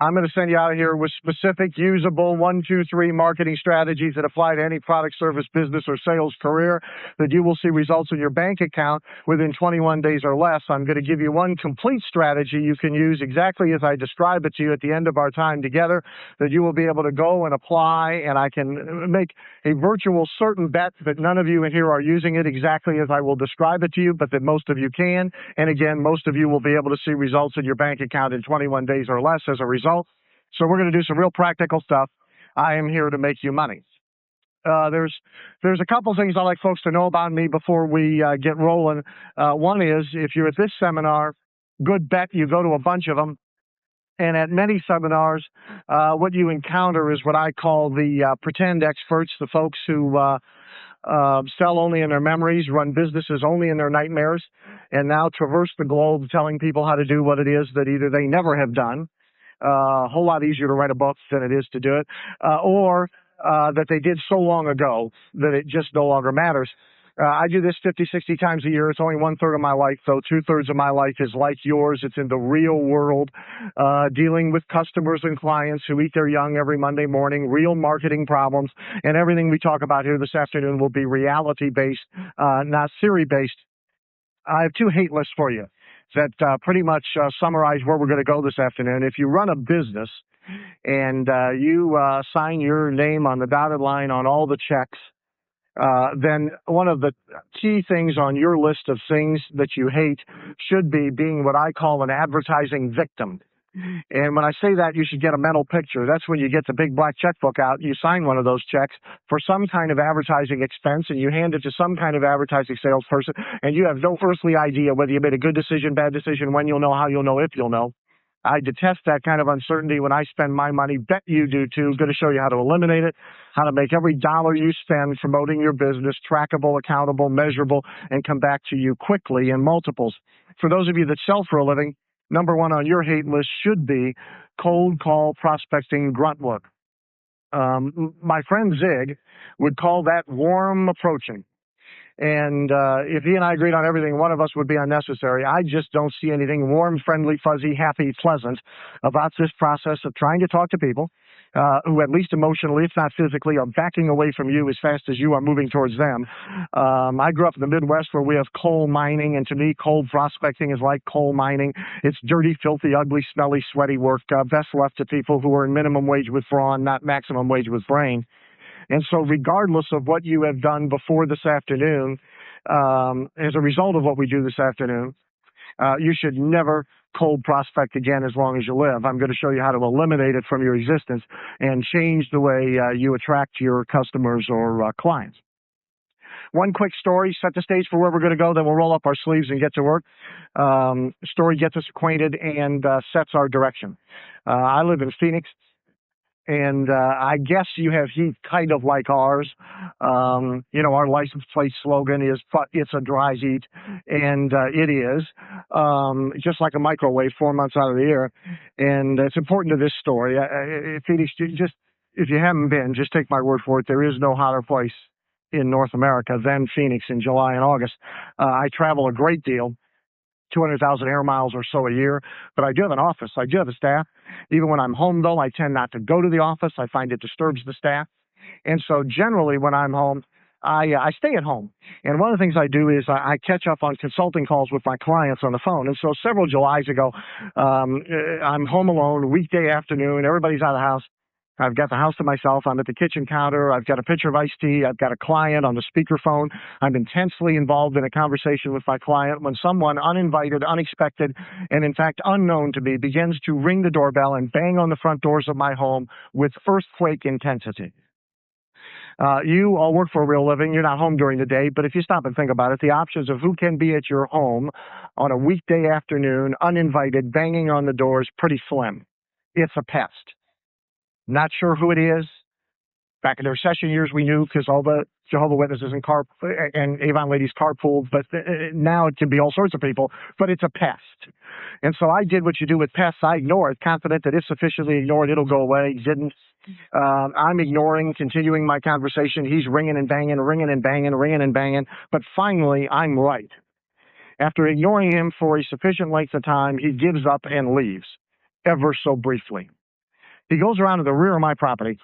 I'm going to send you out of here with specific, usable 1, 2, 3 marketing strategies that apply to any product, service, business, or sales career that you will see results in your bank account within 21 days or less. I'm going to give you one complete strategy you can use exactly as I describe it to you at the end of our time together that you will be able to go and apply, and I can make a virtual certain bet that none of you in here are using it exactly as I will describe it to you, but that most of you can. And again, most of you will be able to see results in your bank account in 21 days or less as a result. So we're going to do some real practical stuff. I am here to make you money. There's a couple things I'd like folks to know about me before we get rolling. One is, if you're at this seminar, good bet you go to a bunch of them. And at many seminars, what you encounter is what I call the pretend experts, the folks who sell only in their memories, run businesses only in their nightmares, and now traverse the globe telling people how to do what it is that either they never have done, a whole lot easier to write a book than it is to do it, or that they did so long ago that it just no longer matters. I do this 50, 60 times a year. It's only 1/3 of my life, though. 2/3 of my life is like yours. It's in the real world, dealing with customers and clients who eat their young every Monday morning, real marketing problems, and everything we talk about here this afternoon will be reality-based, not theory-based. I have 2 hate lists for you that pretty much summarize where we're going to go this afternoon. If you run a business and you sign your name on the dotted line on all the checks, then one of the key things on your list of things that you hate should be being what I call an advertising victim. And when I say that, you should get a mental picture. That's when you get the big black checkbook out, you sign one of those checks for some kind of advertising expense, and you hand it to some kind of advertising salesperson, and you have no earthly idea whether you made a good decision, bad decision, when you'll know, how you'll know, if you'll know. I detest that kind of uncertainty when I spend my money. Bet you do too. I'm going to show you how to eliminate it, how to make every dollar you spend promoting your business trackable, accountable, measurable, and come back to you quickly in multiples. For those of you that sell for a living, number 1 on your hate list should be cold call prospecting grunt work. My friend Zig would call that warm approaching. And if he and I agreed on everything, one of us would be unnecessary. I just don't see anything warm, friendly, fuzzy, happy, pleasant about this process of trying to talk to people who, at least emotionally, if not physically, are backing away from you as fast as you are moving towards them. I grew up in the Midwest where we have coal mining, and to me, cold prospecting is like coal mining. It's dirty, filthy, ugly, smelly, sweaty work, best left to people who are in minimum wage with brawn, not maximum wage with brain. And so regardless of what you have done before this afternoon, as a result of what we do this afternoon, you should never cold prospect again as long as you live. I'm going to show you how to eliminate it from your existence and change the way you attract your customers or clients. One quick story, set the stage for where we're going to go, then we'll roll up our sleeves and get to work. Story gets us acquainted and sets our direction. I live in Phoenix. And I guess you have heat kind of like ours. Our license plate slogan is, it's a dry heat. And it is, just like a microwave 4 months out of the year. And it's important to this story. Phoenix, if you haven't been, just take my word for it. There is no hotter place in North America than Phoenix in July and August. I travel a great deal. 200,000 air miles or so a year, but I do have an office. I do have a staff. Even when I'm home, though, I tend not to go to the office. I find it disturbs the staff. And so generally when I'm home, I stay at home. And one of the things I do is I catch up on consulting calls with my clients on the phone. And so several Julys ago, I'm home alone, weekday afternoon, everybody's out of the house. I've got the house to myself. I'm at the kitchen counter. I've got a pitcher of iced tea. I've got a client on the speakerphone. I'm intensely involved in a conversation with my client when someone uninvited, unexpected, and in fact unknown to me begins to ring the doorbell and bang on the front doors of my home with earthquake intensity. You all work for a real living. You're not home during the day, but if you stop and think about it, the options of who can be at your home on a weekday afternoon, uninvited, banging on the doors, pretty slim. It's a pest. Not sure who it is. Back in the recession years, we knew because all the Jehovah's Witnesses and Avon ladies carpooled, but now it can be all sorts of people, but it's a pest. And so I did what you do with pests. I ignore it, confident that if sufficiently ignored, it'll go away. Didn't. I'm ignoring, continuing my conversation. He's ringing and banging, ringing and banging, ringing and banging. But finally, I'm right. After ignoring him for a sufficient length of time, he gives up and leaves, ever so briefly. He goes around to the rear of my property.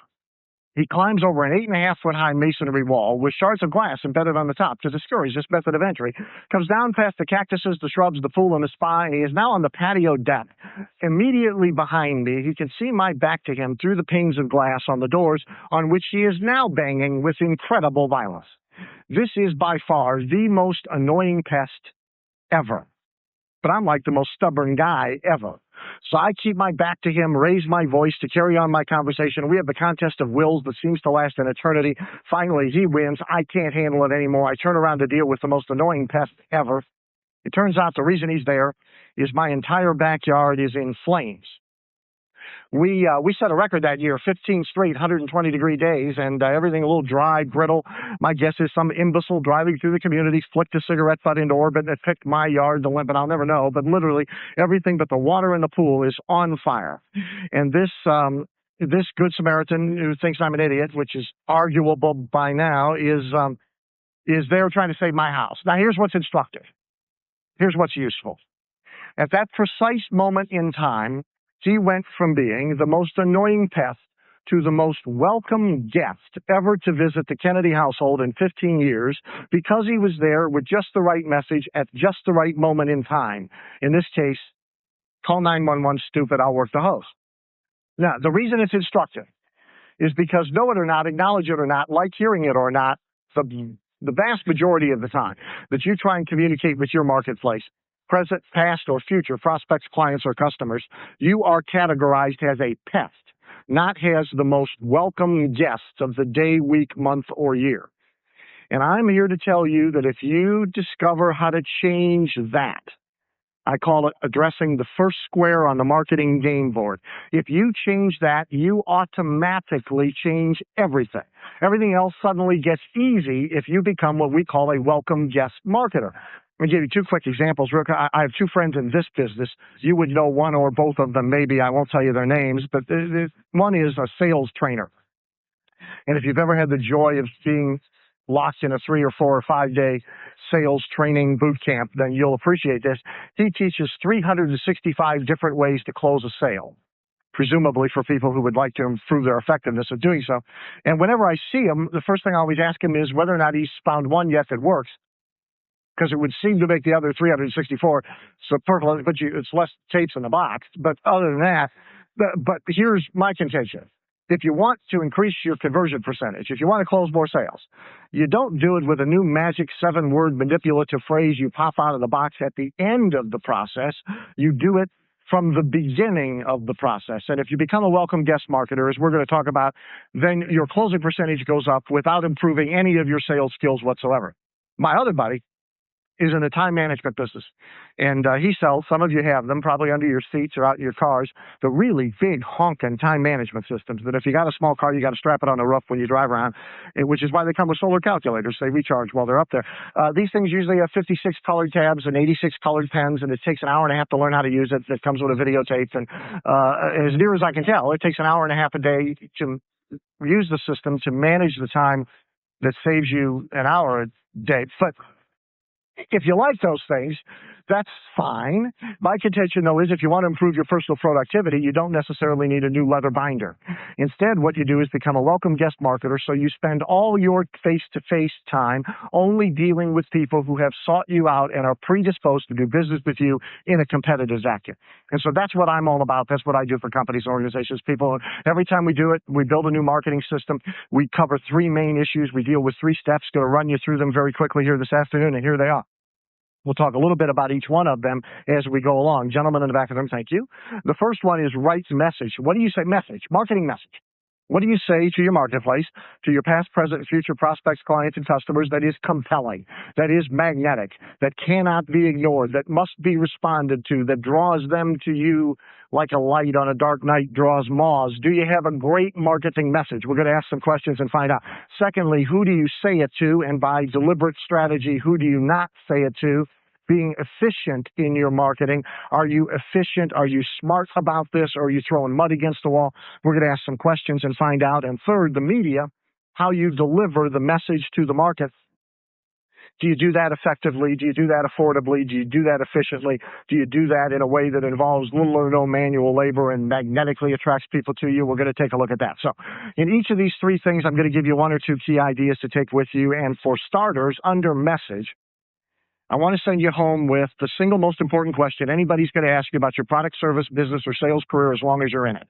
He climbs over an 8.5-foot high masonry wall with shards of glass embedded on the top to discourage this method of entry. Comes down past the cactuses, the shrubs, the pool, and the spa. He is now on the patio deck. Immediately behind me, he can see my back to him through the panes of glass on the doors, on which he is now banging with incredible violence. This is by far the most annoying pest ever. But I'm like the most stubborn guy ever. So I keep my back to him, raise my voice to carry on my conversation. We have the contest of wills that seems to last an eternity. Finally, he wins. I can't handle it anymore. I turn around to deal with the most annoying pest ever. It turns out the reason he's there is my entire backyard is in flames. We set a record that year, 15 straight 120-degree days, and everything a little dry, brittle. My guess is some imbecile driving through the community flicked a cigarette butt into orbit and it picked my yard to limp, and I'll never know. But literally, everything but the water in the pool is on fire. And this Good Samaritan who thinks I'm an idiot, which is arguable by now, is there trying to save my house. Now, here's what's instructive. Here's what's useful. At that precise moment in time, he went from being the most annoying pest to the most welcome guest ever to visit the Kennedy household in 15 years because he was there with just the right message at just the right moment in time. In this case, call 911, stupid, I'll work the hose. Now, the reason it's instructive is because know it or not, acknowledge it or not, like hearing it or not, the vast majority of the time that you try and communicate with your marketplace, present, past, or future prospects, clients, or customers, you are categorized as a pest, not as the most welcome guest of the day, week, month, or year. And I'm here to tell you that if you discover how to change that, I call it addressing the first square on the marketing game board. If you change that, you automatically change everything. Everything else suddenly gets easy if you become what we call a welcome guest marketer. Let me give you two quick examples. I have two friends in this business. You would know one or both of them, maybe. I won't tell you their names, but one is a sales trainer. And if you've ever had the joy of being locked in a 3 or 4 or 5 day sales training boot camp, then you'll appreciate this. He teaches 365 different ways to close a sale, presumably for people who would like to improve their effectiveness of doing so. And whenever I see him, the first thing I always ask him is whether or not he's found one yet that works, because it would seem to make the other 364 superfluous, but it's less tapes in the box. But other than that, but here's my contention. If you want to increase your conversion percentage, if you want to close more sales, you don't do it with a new magic 7-word manipulative phrase you pop out of the box at the end of the process. You do it from the beginning of the process. And if you become a welcome guest marketer, as we're going to talk about, then your closing percentage goes up without improving any of your sales skills whatsoever. My other buddy is in the time management business. And he sells, some of you have them, probably under your seats or out in your cars, the really big honking time management systems that if you got a small car, you got to strap it on the roof when you drive around, which is why they come with solar calculators. They recharge while they're up there. These things usually have 56 colored tabs and 86 colored pens, and it takes an hour and a half to learn how to use it. It comes with a videotape. And as near as I can tell, it takes an hour and a half a day to use the system to manage the time that saves you an hour a day. But if you like those things, that's fine. My contention, though, is if you want to improve your personal productivity, you don't necessarily need a new leather binder. Instead, what you do is become a welcome guest marketer, so you spend all your face-to-face time only dealing with people who have sought you out and are predisposed to do business with you in a competitive vacuum. And so that's what I'm all about. That's what I do for companies and organizations. People, every time we do it, we build a new marketing system. We cover 3 main issues. We deal with 3 steps. Going to run you through them very quickly here this afternoon, and here they are. We'll talk a little bit about each one of them as we go along. Gentlemen in the back of the room, thank you. The first one is right message. What do you say? Message, marketing message. What do you say to your marketplace, to your past, present, and future prospects, clients, and customers that is compelling, that is magnetic, that cannot be ignored, that must be responded to, that draws them to you like a light on a dark night draws moths? Do you have a great marketing message? We're going to ask some questions and find out. Secondly, who do you say it to? And by deliberate strategy, who do you not say it to? Being efficient in your marketing. Are you efficient? Are you smart about this? Or are you throwing mud against the wall? We're going to ask some questions and find out. And third, the media, how you deliver the message to the market. Do you do that effectively? Do you do that affordably? Do you do that efficiently? Do you do that in a way that involves little or no manual labor and magnetically attracts people to you? We're going to take a look at that. So in each of these three things, I'm going to give you one or two key ideas to take with you. And for starters, under message, I want to send you home with the single most important question anybody's going to ask you about your product, service, business, or sales career as long as you're in it.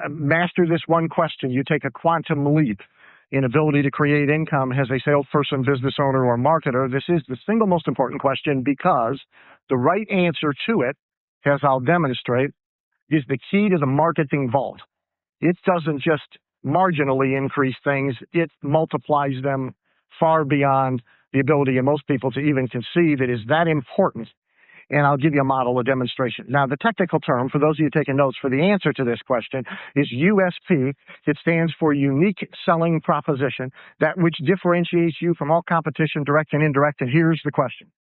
Master this one question. You take a quantum leap in ability to create income as a salesperson, business owner, or marketer. This is the single most important question because the right answer to it, as I'll demonstrate, is the key to the marketing vault. It doesn't just marginally increase things, it multiplies them far beyond the ability of most people to even conceive. It is that important. And I'll give you a model, a demonstration. Now, the technical term, for those of you taking notes, for the answer to this question is USP. It stands for Unique Selling Proposition, that which differentiates you from all competition, direct and indirect. And here's the question.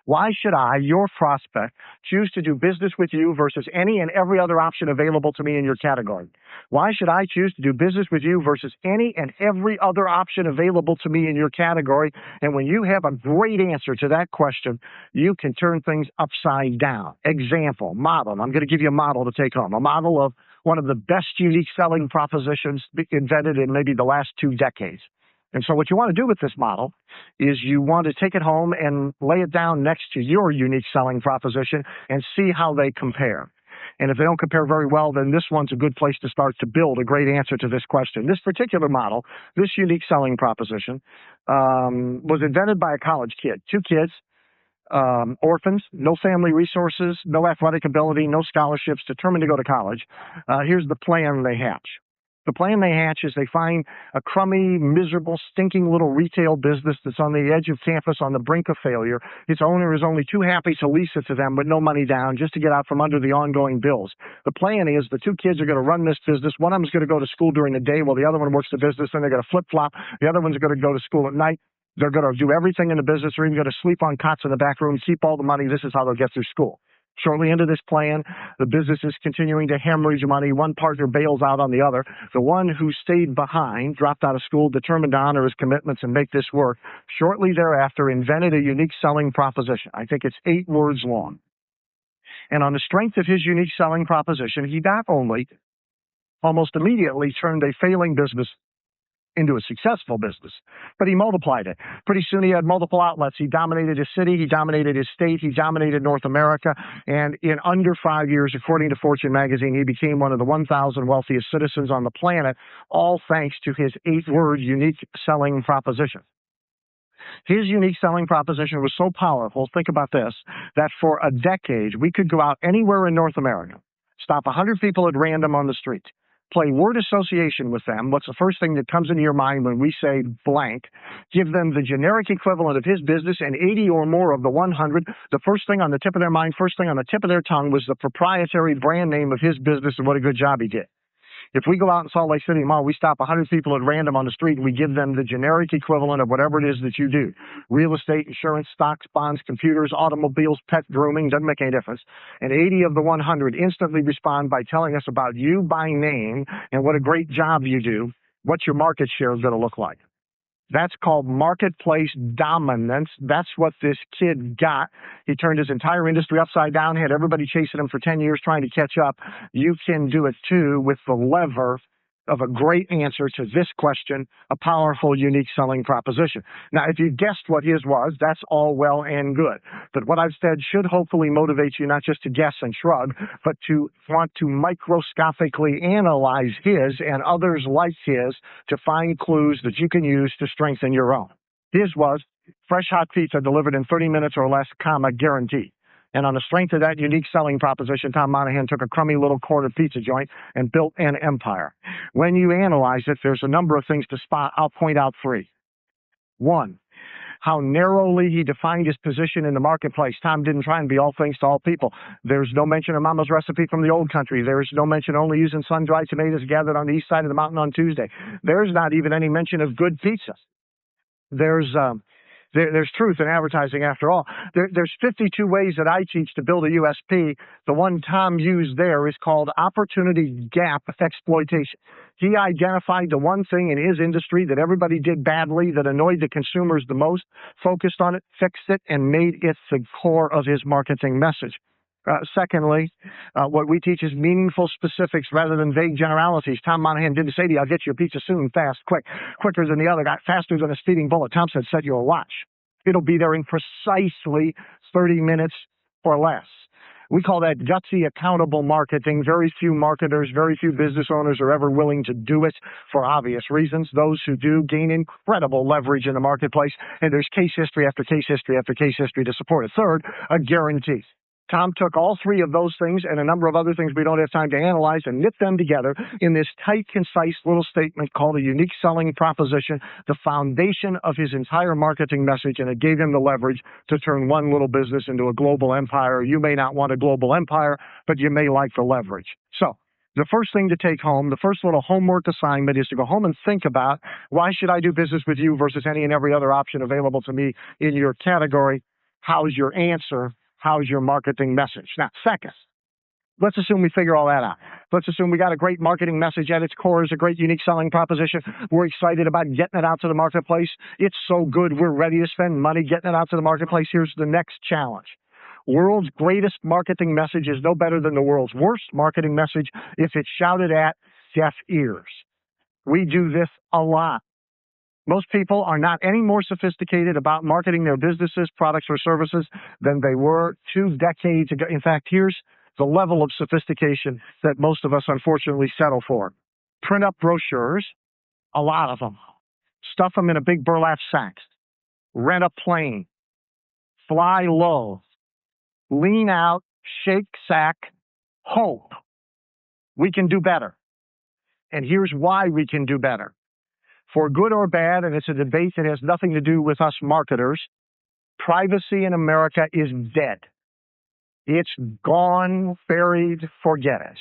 Why should I, your prospect, choose to do business with you versus any and every other option available to me in your category? Why should I choose to do business with you versus any and every other option available to me in your category? And when you have a great answer to that question, you can turn things upside down. Example, model. I'm going to give you a model to take home. A model of one of the best unique selling propositions invented in maybe the last 2 decades. And so what you want to do with this model is you want to take it home and lay it down next to your unique selling proposition and see how they compare. And if they don't compare very well, then this one's a good place to start to build a great answer to this question. This particular model, this unique selling proposition, was invented by a college kid. 2 kids, orphans, no family resources, no athletic ability, no scholarships, determined to go to college. Here's the plan they hatch. The plan they hatch is they find a crummy, miserable, stinking little retail business that's on the edge of campus on the brink of failure. Its owner is only too happy to lease it to them with no money down just to get out from under the ongoing bills. The plan is the 2 kids are going to run this business. One of them is going to go to school during the day while the other one works the business, and they're going to flip-flop. The other one's going to go to school at night. They're going to do everything in the business. They're even going to sleep on cots in the back room, keep all the money. This is how they'll get through school. Shortly into this plan, the business is continuing to hemorrhage money. One partner bails out on the other. The one who stayed behind, dropped out of school, determined to honor his commitments and make this work, shortly thereafter invented a unique selling proposition. I think it's 8 words long. And on the strength of his unique selling proposition, he not only almost immediately turned a failing business into a successful business, but he multiplied it. Pretty soon he had multiple outlets. He dominated his city, he dominated his state, he dominated North America, and in under 5 years, according to Fortune magazine, he became one of the 1,000 wealthiest citizens on the planet, all thanks to his 8-word unique selling proposition. His unique selling proposition was so powerful, think about this, that for a decade, we could go out anywhere in North America, stop 100 people at random on the street, play word association with them. What's the first thing that comes into your mind when we say blank? Give them the generic equivalent of his business, and 80 or more of the 100, the first thing on the tip of their mind, first thing on the tip of their tongue was the proprietary brand name of his business and what a good job he did. If we go out in Salt Lake City Mall, we stop 100 people at random on the street and we give them the generic equivalent of whatever it is that you do. Real estate, insurance, stocks, bonds, computers, automobiles, pet grooming, doesn't make any difference. And 80 of the 100 instantly respond by telling us about you by name and what a great job you do, what your market share is going to look like. That's called marketplace dominance. That's what this kid got. He turned his entire industry upside down, had everybody chasing him for 10 years trying to catch up. You can do it too with the lever of a great answer to this question, a powerful, unique selling proposition. Now, if you guessed what his was, that's all well and good. But what I've said should hopefully motivate you not just to guess and shrug, but to want to microscopically analyze his and others like his to find clues that you can use to strengthen your own. His was fresh hot pizza delivered in 30 minutes or less, comma, guaranteed. And on the strength of that unique selling proposition, Tom Monahan took a crummy little corner pizza joint and built an empire. When you analyze it, there's a number of things to spot. I'll point out 3. 1, how narrowly he defined his position in the marketplace. Tom didn't try and be all things to all people. There's no mention of Mama's recipe from the old country. There's no mention only using sun-dried tomatoes gathered on the east side of the mountain on Tuesday. There's not even any mention of good pizza. There's There's truth in advertising after all. There's 52 ways that I teach to build a USP. The one Tom used there is called opportunity gap exploitation. He identified the one thing in his industry that everybody did badly, that annoyed the consumers the most, focused on it, fixed it, and made it the core of his marketing message. Secondly, what we teach is meaningful specifics rather than vague generalities. Tom Monahan didn't say to you, I'll get you a pizza soon, fast, quick, quicker than the other guy, faster than a speeding bullet. Tom said, set your watch. It'll be there in precisely 30 minutes or less. We call that gutsy, accountable marketing. Very few marketers, very few business owners are ever willing to do it for obvious reasons. Those who do gain incredible leverage in the marketplace, and there's case history after case history after case history to support it. Third, a guarantee. Tom took all three of those things and a number of other things we don't have time to analyze and knit them together in this tight, concise little statement called a unique selling proposition, the foundation of his entire marketing message, and it gave him the leverage to turn one little business into a global empire. You may not want a global empire, but you may like the leverage. So the first thing to take home, the first little homework assignment is to go home and think about, why should I do business with you versus any and every other option available to me in your category? How's your answer? How's your marketing message? Now, second, let's assume we figure all that out. Let's assume we got a great marketing message at its core is a great unique selling proposition. We're excited about getting it out to the marketplace. It's so good, we're ready to spend money getting it out to the marketplace. Here's the next challenge. World's greatest marketing message is no better than the world's worst marketing message if it's shouted at deaf ears. We do this a lot. Most people are not any more sophisticated about marketing their businesses, products, or services than they were 2 decades ago. In fact, here's the level of sophistication that most of us unfortunately settle for. Print up brochures, a lot of them. Stuff them in a big burlap sack. Rent a plane. Fly low. Lean out, shake sack, hope. We can do better. And here's why we can do better. For good or bad, and it's a debate that has nothing to do with us marketers, privacy in America is dead. It's gone, buried, forget it.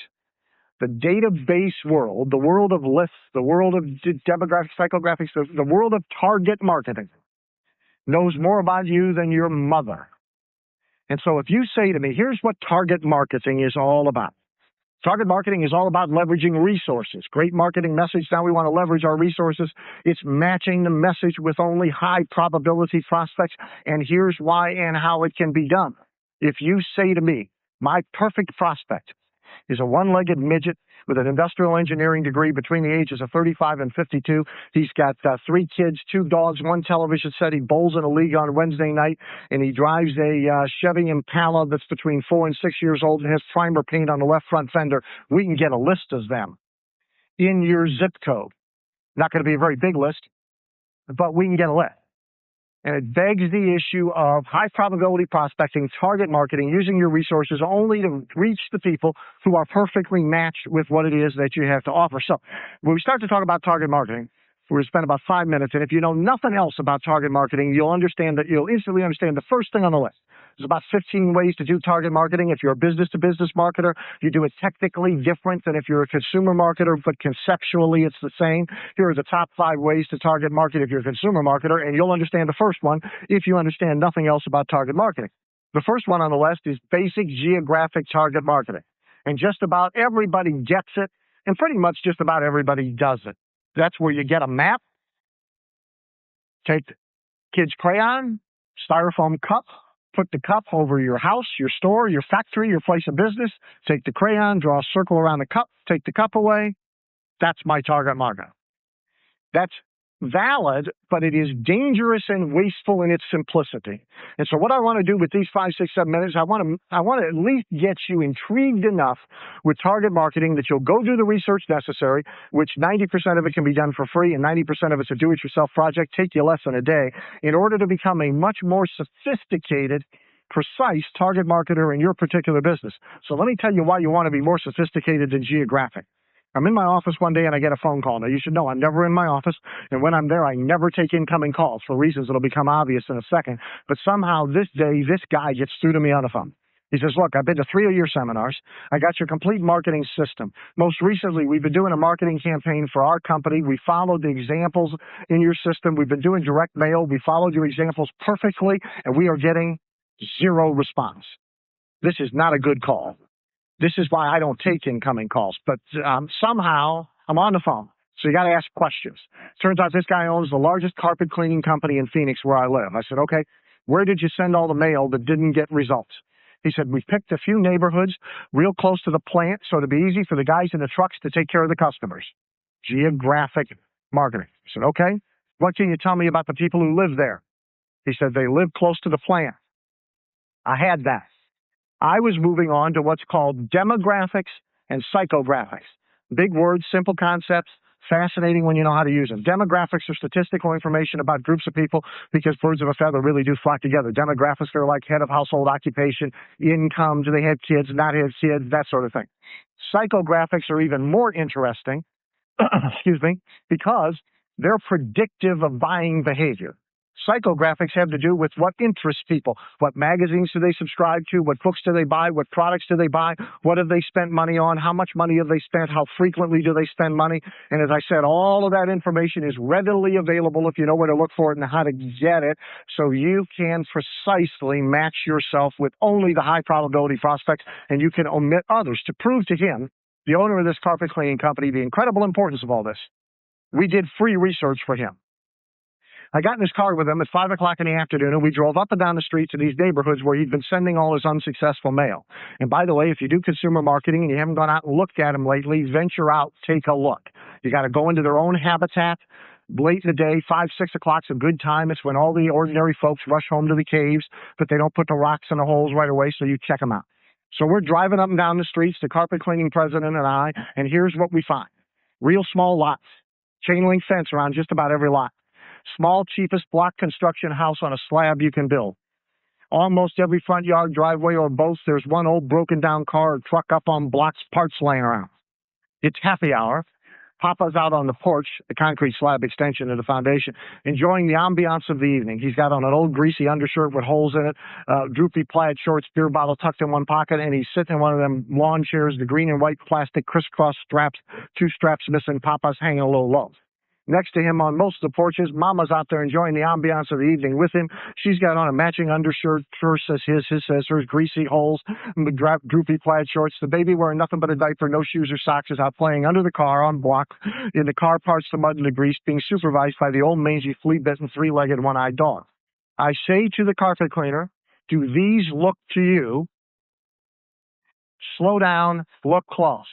The database world, the world of lists, the world of demographics, psychographics, the world of target marketing knows more about you than your mother. And so if you say to me, here's what target marketing is all about. Target marketing is all about leveraging resources. Great marketing message. Now we want to leverage our resources. It's matching the message with only high probability prospects. And here's why and how it can be done. If you say to me, my perfect prospect is a one-legged midget with an industrial engineering degree between the ages of 35 and 52. He's got 3 kids, 2 dogs, 1 television set. He bowls in a league on Wednesday night, and he drives a Chevy Impala that's between 4 and 6 years old and has primer paint on the left front fender. We can get a list of them in your zip code. Not going to be a very big list, but we can get a list. And it begs the issue of high probability prospecting, target marketing, using your resources only to reach the people who are perfectly matched with what it is that you have to offer. So when we start to talk about target marketing, we're going to spend about 5 minutes. And if you know nothing else about target marketing, you'll instantly understand the first thing on the list. There's about 15 ways to do target marketing. If you're a business-to-business marketer, you do it technically different than if you're a consumer marketer, but conceptually it's the same. Here are the top 5 ways to target market if you're a consumer marketer, and you'll understand the first one if you understand nothing else about target marketing. The first one on the list is basic geographic target marketing. And just about everybody gets it, and pretty much just about everybody does it. That's where you get a map, take the kid's crayon, styrofoam cup, put the cup over your house, your store, your factory, your place of business, take the crayon, draw a circle around the cup, take the cup away. That's my target market. That's valid, but it is dangerous and wasteful in its simplicity. And so what I want to do with these 5, 6, 7 minutes, I want to at least get you intrigued enough with target marketing that you'll go do the research necessary, which 90% of it can be done for free and 90% of it's a do-it-yourself project, take you less than a day, in order to become a much more sophisticated, precise target marketer in your particular business. So let me tell you why you want to be more sophisticated than geographic. I'm in my office one day and I get a phone call. Now, you should know I'm never in my office, and when I'm there, I never take incoming calls for reasons that'll become obvious in a second. But somehow this day, this guy gets through to me on the phone. He says, look, I've been to 3 of your seminars. I got your complete marketing system. Most recently, we've been doing a marketing campaign for our company. We followed the examples in your system. We've been doing direct mail. We followed your examples perfectly, and we are getting 0 response. This is not a good call. This is why I don't take incoming calls. But somehow I'm on the phone. So you got to ask questions. Turns out this guy owns the largest carpet cleaning company in Phoenix where I live. I said, okay, where did you send all the mail that didn't get results? He said, we picked a few neighborhoods real close to the plant so it'd be easy for the guys in the trucks to take care of the customers. Geographic marketing. I said, okay, what can you tell me about the people who live there? He said, they live close to the plant. I had that. I was moving on to what's called demographics and psychographics. Big words, simple concepts, fascinating when you know how to use them. Demographics are statistical information about groups of people because birds of a feather really do flock together. Demographics are like head of household occupation, income, do they have kids, not have kids, that sort of thing. Psychographics are even more interesting, excuse me, because they're predictive of buying behavior. Psychographics have to do with what interests people. What magazines do they subscribe to? What books do they buy? What products do they buy? What have they spent money on? How much money have they spent? How frequently do they spend money? And as I said, all of that information is readily available if you know where to look for it and how to get it, so you can precisely match yourself with only the high probability prospects, and you can omit others to prove to him, the owner of this carpet cleaning company, the incredible importance of all this. We did free research for him. I got in his car with him at 5 o'clock in the afternoon, and we drove up and down the streets of these neighborhoods where he'd been sending all his unsuccessful mail. And by the way, if you do consumer marketing and you haven't gone out and looked at them lately, venture out, take a look. You got to go into their own habitat. Late in the day, 5, 6 o'clock's a good time. It's when all the ordinary folks rush home to the caves, but they don't put the rocks in the holes right away, so you check them out. So we're driving up and down the streets, the carpet cleaning president and I, and here's what we find. Real small lots, chain link fence around just about every lot. Small, cheapest block construction house on a slab you can build. Almost every front yard, driveway, or both, there's one old broken down car or truck up on blocks, parts laying around. It's happy hour. Papa's out on the porch, the concrete slab extension of the foundation, enjoying the ambiance of the evening. He's got on an old greasy undershirt with holes in it, droopy plaid shorts, beer bottle tucked in one pocket, and he's sitting in one of them lawn chairs, the green and white plastic crisscross straps, 2 straps missing. Papa's hanging a little low. Next to him on most of the porches, Mama's out there enjoying the ambiance of the evening with him. She's got on a matching undershirt. Hers says his says hers, greasy holes, droopy plaid shorts. The baby wearing nothing but a diaper, no shoes or socks, is out playing under the car on block in the car parts, the mud and the grease, being supervised by the old mangy, flea-bitten, 3-legged, one-eyed dog. I say to the carpet cleaner, do these look to you? Slow down, look close.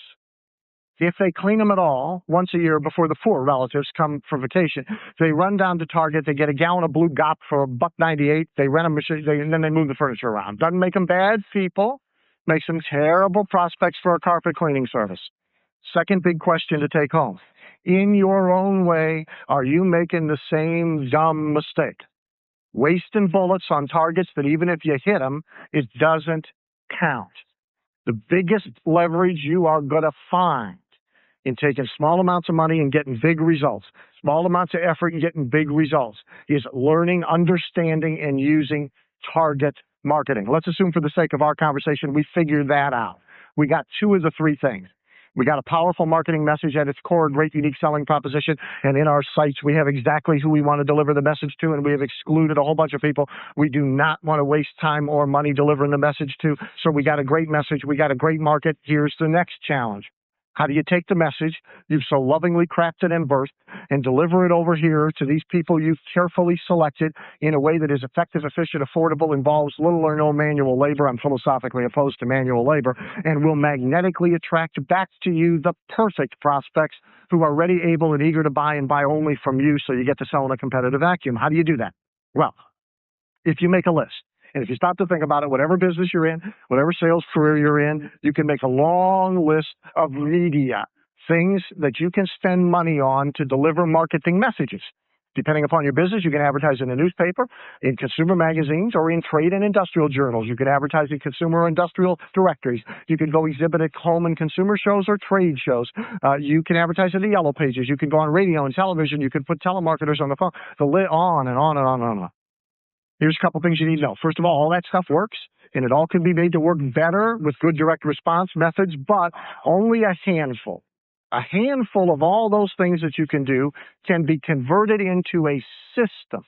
If they clean them at all once a year before the 4 relatives come for vacation, they run down to Target, they get a gallon of Blue Gop for $1.98, they rent a machine, and then they move the furniture around. Doesn't make them bad people, makes them terrible prospects for a carpet cleaning service. Second big question to take home. In your own way, are you making the same dumb mistake? Wasting bullets on targets that even if you hit them, it doesn't count. The biggest leverage you are going to find in taking small amounts of money and getting big results, small amounts of effort and getting big results, is learning, understanding, and using target marketing. Let's assume for the sake of our conversation, we figured that out. We got 2 of the 3 things. We got a powerful marketing message at its core, a great unique selling proposition, and in our sites we have exactly who we want to deliver the message to, and we have excluded a whole bunch of people we do not want to waste time or money delivering the message to. So we got a great message, we got a great market. Here's the next challenge. How do you take the message you've so lovingly crafted and birthed and deliver it over here to these people you've carefully selected in a way that is effective, efficient, affordable, involves little or no manual labor? I'm philosophically opposed to manual labor, and will magnetically attract back to you the perfect prospects who are ready, able, and eager to buy, and buy only from you, so you get to sell in a competitive vacuum. How do you do that? Well, if you make a list, and if you stop to think about it, whatever business you're in, whatever sales career you're in, you can make a long list of media, things that you can spend money on to deliver marketing messages. Depending upon your business, you can advertise in a newspaper, in consumer magazines, or in trade and industrial journals. You can advertise in consumer or industrial directories. You can go exhibit at home and consumer shows or trade shows. You can advertise in the yellow pages. You can go on radio and television. You can put telemarketers on the phone. On and on and on and on. Here's a couple things you need to know. First of all that stuff works and it all can be made to work better with good direct response methods, but only a handful. A handful of all those things that you can do can be converted into a system.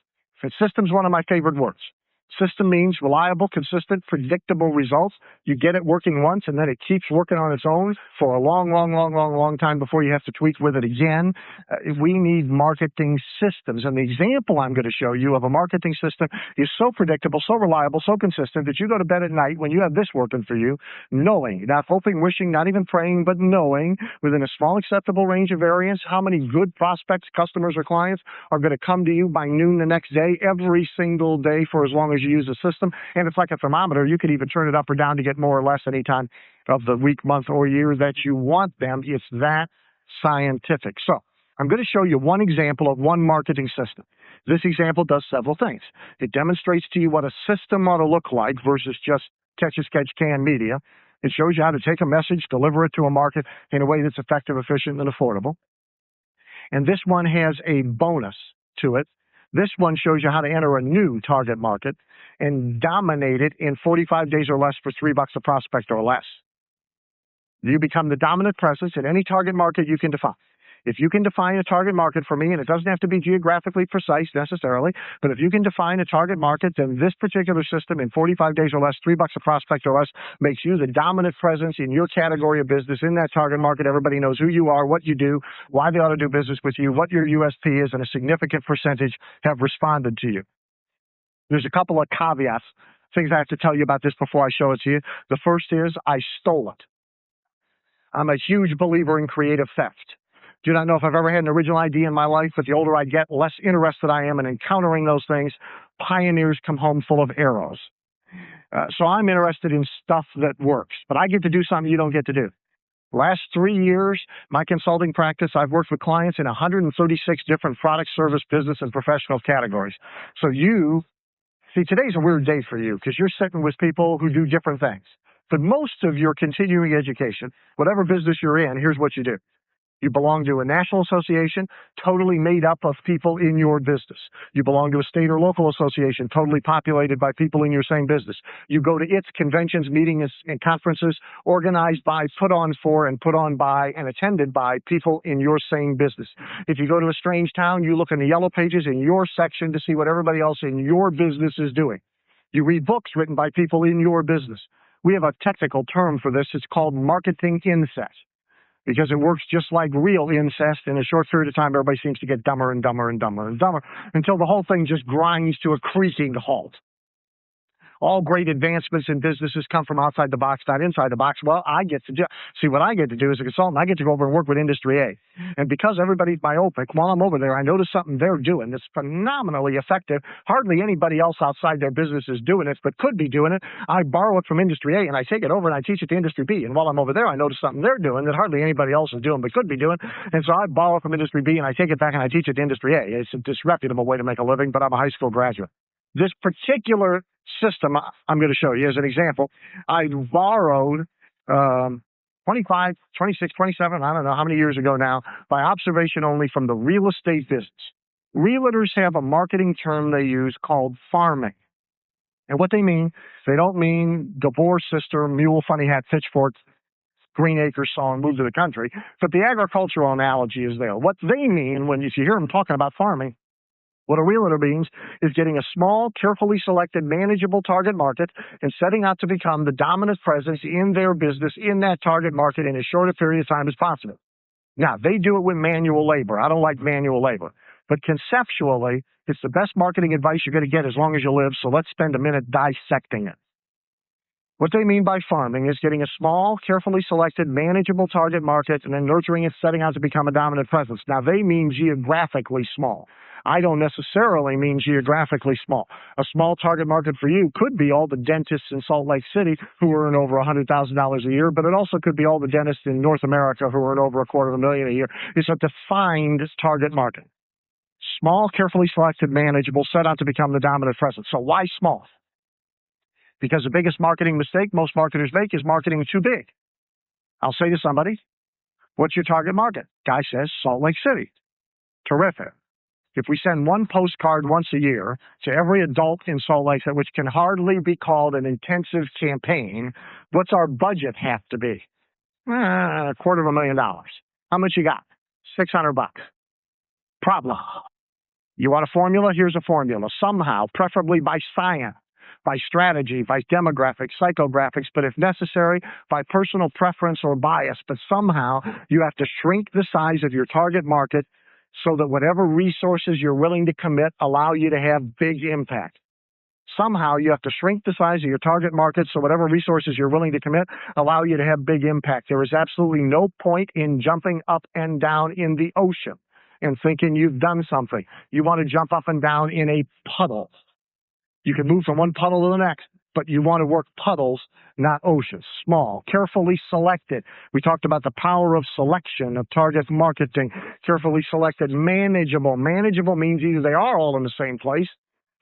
System's one of my favorite words. System means reliable, consistent, predictable results. You get it working once, and then it keeps working on its own for a long time before you have to tweak with it again. We need marketing systems. And the example I'm going to show you of a marketing system is so predictable, so reliable, so consistent that you go to bed at night when you have this working for you, knowing, not hoping, wishing, not even praying, but knowing within a small acceptable range of variance how many good prospects, customers, or clients are going to come to you by noon the next day, every single day for as long as you use the system. And it's like a thermometer. You could even turn it up or down to get more or less any time of the week, month, or year that you want them. It's that scientific. So I'm going to show you one example of one marketing system. This example does several things. It demonstrates to you what a system ought to look like versus just catch as catch can media. It shows you how to take a message, deliver it to a market in a way that's effective, efficient, and affordable. And this one has a bonus to it. This one shows you how to enter a new target market and dominate it in 45 days or less for $3 a prospect or less. You become the dominant presence in any target market you can define. If you can define a target market for me, and it doesn't have to be geographically precise necessarily, but if you can define a target market, then this particular system in 45 days or less, $3 a prospect or less, makes you the dominant presence in your category of business in that target market. Everybody knows who you are, what you do, why they ought to do business with you, what your USP is, and a significant percentage have responded to you. There's a couple of caveats, things I have to tell you about this before I show it to you. The first is I stole it. I'm a huge believer in creative theft. Do not know if I've ever had an original idea in my life, but the older I get, less interested I am in encountering those things. Pioneers come home full of arrows. So I'm interested in stuff that works, but I get to do something you don't get to do. Last 3 years, my consulting practice, I've worked with clients in 136 different product, service, business, and professional categories. So see, today's a weird day for you because you're sitting with people who do different things. But most of your continuing education, whatever business you're in, here's what you do. You belong to a national association totally made up of people in your business. You belong to a state or local association totally populated by people in your same business. You go to its conventions, meetings, and conferences organized by, put on for, and put on by, and attended by people in your same business. If you go to a strange town, you look in the yellow pages in your section to see what everybody else in your business is doing. You read books written by people in your business. We have a technical term for this. It's called marketing incest, because it works just like real incest. In a short period of time, everybody seems to get dumber and dumber and dumber and dumber until the whole thing just grinds to a creaking halt. All great advancements in businesses come from outside the box, not inside the box. Well, what I get to do as a consultant, I get to go over and work with Industry A. And because everybody's myopic, while I'm over there, I notice something they're doing that's phenomenally effective. Hardly anybody else outside their business is doing it, but could be doing it. I borrow it from Industry A, and I take it over and I teach it to Industry B. And while I'm over there, I notice something they're doing that hardly anybody else is doing, but could be doing. And so I borrow from Industry B, and I take it back and I teach it to Industry A. It's a disreputable way to make a living, but I'm a high school graduate. This particular system I'm going to show you as an example, I borrowed 25, 26, 27, I don't know how many years ago now, by observation only from the real estate business. Realtors have a marketing term they use called farming. And what they mean, they don't mean divorce sister, mule, funny hat, pitchfork, Green Acres song, move to the country, but the agricultural analogy is there. What they mean when you hear them talking about farming, what a realtor means is getting a small, carefully selected, manageable target market and setting out to become the dominant presence in their business in that target market in as short a period of time as possible. Now, they do it with manual labor. I don't like manual labor. But conceptually, it's the best marketing advice you're going to get as long as you live, so let's spend a minute dissecting it. What they mean by farming is getting a small, carefully selected, manageable target market and then nurturing it, setting out to become a dominant presence. Now, they mean geographically small. I don't necessarily mean geographically small. A small target market for you could be all the dentists in Salt Lake City who earn over $100,000 a year, but it also could be all the dentists in North America who earn over $250,000 a year. It's a defined target market. Small, carefully selected, manageable, set out to become the dominant presence. So why small? Because the biggest marketing mistake most marketers make is marketing too big. I'll say to somebody, what's your target market? Guy says Salt Lake City. Terrific. If we send one postcard once a year to every adult in Salt Lake, which can hardly be called an intensive campaign, what's our budget have to be? $250,000. How much you got? $600. Problem. You want a formula? Here's a formula. Somehow, preferably by science, by strategy, by demographics, psychographics, but if necessary, by personal preference or bias. But somehow, you have to shrink the size of your target market so that whatever resources you're willing to commit allow you to have big impact. Somehow, you have to shrink the size of your target market so whatever resources you're willing to commit allow you to have big impact. There is absolutely no point in jumping up and down in the ocean and thinking you've done something. You want to jump up and down in a puddle. You can move from one puddle to the next, but you want to work puddles, not oceans. Small, carefully selected. We talked about the power of selection, of target marketing. Carefully selected, manageable. Manageable means either they are all in the same place,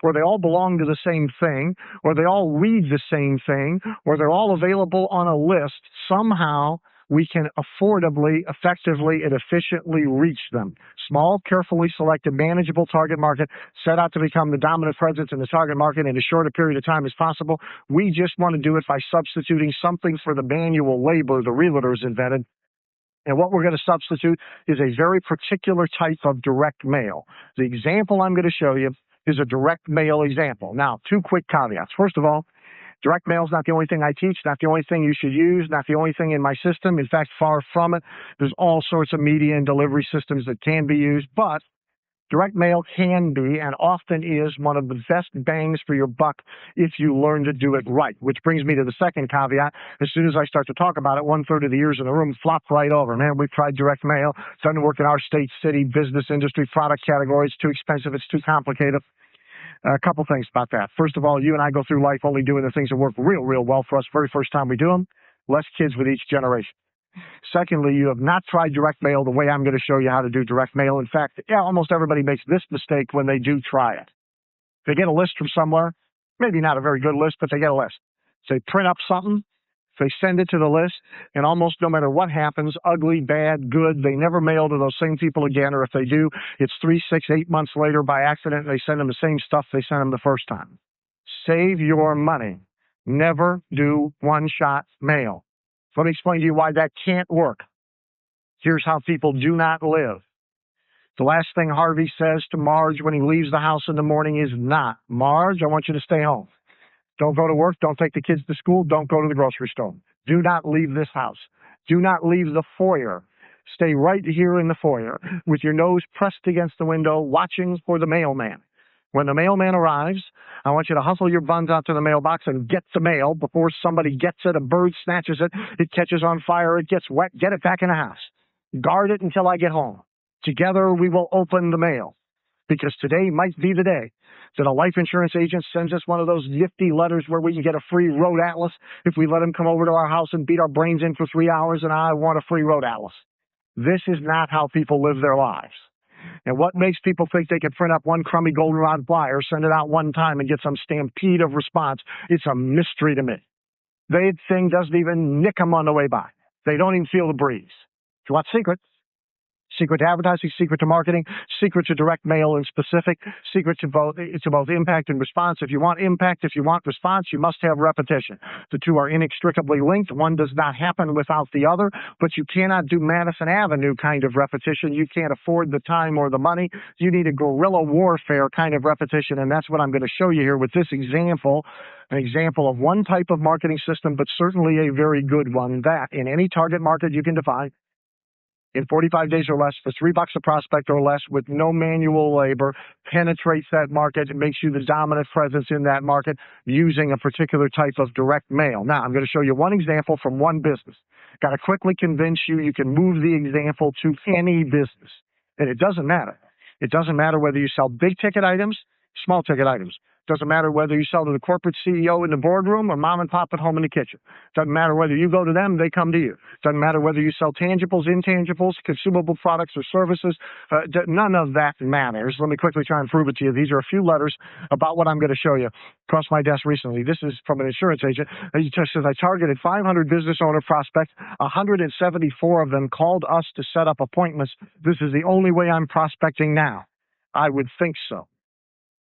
or they all belong to the same thing, or they all read the same thing, or they're all available on a list. Somehow we can affordably, effectively, and efficiently reach them. Small, carefully selected, manageable target market set out to become the dominant presence in the target market in as short a period of time as possible. We just want to do it by substituting something for the manual labor the realtors invented. And what we're going to substitute is a very particular type of direct mail. The example I'm going to show you is a direct mail example. Now, two quick caveats. First of all, direct mail is not the only thing I teach, not the only thing you should use, not the only thing in my system. In fact, far from it. There's all sorts of media and delivery systems that can be used, but direct mail can be and often is one of the best bangs for your buck if you learn to do it right, which brings me to the second caveat. As soon as I start to talk about it, 1/3 of the ears in the room flop right over. Man, we've tried direct mail. It doesn't work in our state, city, business, industry, product category. It's too expensive. It's too complicated. A couple things about that. First of all, you and I go through life only doing the things that work real well for us very first time we do them. Less kids with each generation. Secondly, you have not tried direct mail the way I'm going to show you how to do direct mail. In fact, almost everybody makes this mistake when they do try it. They get a list from somewhere, maybe not a very good list, but they get a list. So they print up something, they send it to the list, and almost no matter what happens, ugly, bad, good, they never mail to those same people again, or if they do, it's 3, 6, 8 months later by accident, they send them the same stuff they sent them the first time. Save your money. Never do one-shot mail. Let me explain to you why that can't work. Here's how people do not live. The last thing Harvey says to Marge when he leaves the house in the morning is not, "Marge, I want you to stay home. Don't go to work. Don't take the kids to school. Don't go to the grocery store. Do not leave this house. Do not leave the foyer. Stay right here in the foyer with your nose pressed against the window, watching for the mailman. When the mailman arrives, I want you to hustle your buns out to the mailbox and get the mail before somebody gets it, a bird snatches it, it catches on fire, it gets wet. Get it back in the house. Guard it until I get home. Together we will open the mail. Because today might be the day that a life insurance agent sends us one of those nifty letters where we can get a free road atlas if we let him come over to our house and beat our brains in for 3 hours, and I want a free road atlas. This is not how people live their lives. And what makes people think they can print up one crummy goldenrod flyer, send it out one time, and get some stampede of response? It's a mystery to me. The thing doesn't even nick them on the way by. They don't even feel the breeze. If you want secrets, secret to advertising, secret to marketing, secret to direct mail in specific, secret to both impact and response. If you want impact, if you want response, you must have repetition. The two are inextricably linked. One does not happen without the other, but you cannot do Madison Avenue kind of repetition. You can't afford the time or the money. You need a guerrilla warfare kind of repetition, and that's what I'm going to show you here with this example, an example of one type of marketing system, but certainly a very good one, that in any target market you can define, in 45 days or less, for $3 a prospect or less, with no manual labor, penetrates that market and makes you the dominant presence in that market using a particular type of direct mail. Now, I'm going to show you one example from one business. Got to quickly convince you you can move the example to any business. And it doesn't matter. It doesn't matter whether you sell big ticket items, small ticket items. Doesn't matter whether you sell to the corporate CEO in the boardroom or mom and pop at home in the kitchen. Doesn't matter whether you go to them, they come to you. Doesn't matter whether you sell tangibles, intangibles, consumable products or services. None of that matters. Let me quickly try and prove it to you. These are a few letters about what I'm going to show you. Across my desk recently. This is from an insurance agent. He says, I targeted 500 business owner prospects. 174 of them called us to set up appointments. This is the only way I'm prospecting now. I would think so.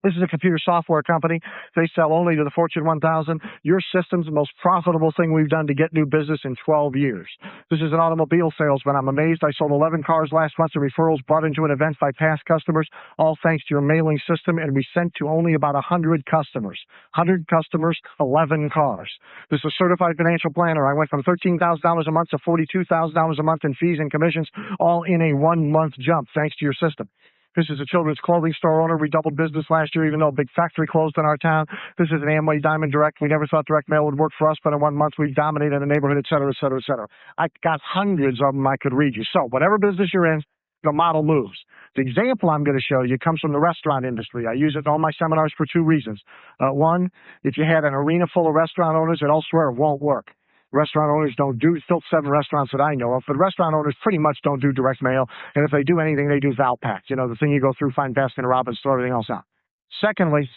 This is a computer software company. They sell only to the Fortune 1000. Your system's the most profitable thing we've done to get new business in 12 years. This is an automobile salesman. I'm amazed. I sold 11 cars last month in referrals brought into an event by past customers, all thanks to your mailing system, and we sent to only about 100 customers. 100 customers, 11 cars. This is a certified financial planner. I went from $13,000 a month to $42,000 a month in fees and commissions, all in a 1-month jump, thanks to your system. This is a children's clothing store owner. We doubled business last year, even though a big factory closed in our town. This is an Amway Diamond Direct. We never thought direct mail would work for us, but in 1 month, we've dominated the neighborhood, et cetera, et cetera, et cetera. I got hundreds of them I could read you. So whatever business you're in, the model moves. The example I'm going to show you comes from the restaurant industry. I use it in all my seminars for 2 reasons. One, if you had an arena full of restaurant owners, and I'll swear it won't work. Restaurant owners don't do, still 7 restaurants that I know of, but restaurant owners pretty much don't do direct mail. And if they do anything, they do Valpak. You know, the thing you go through, find Baskin Robbins, throw everything else out. Secondly,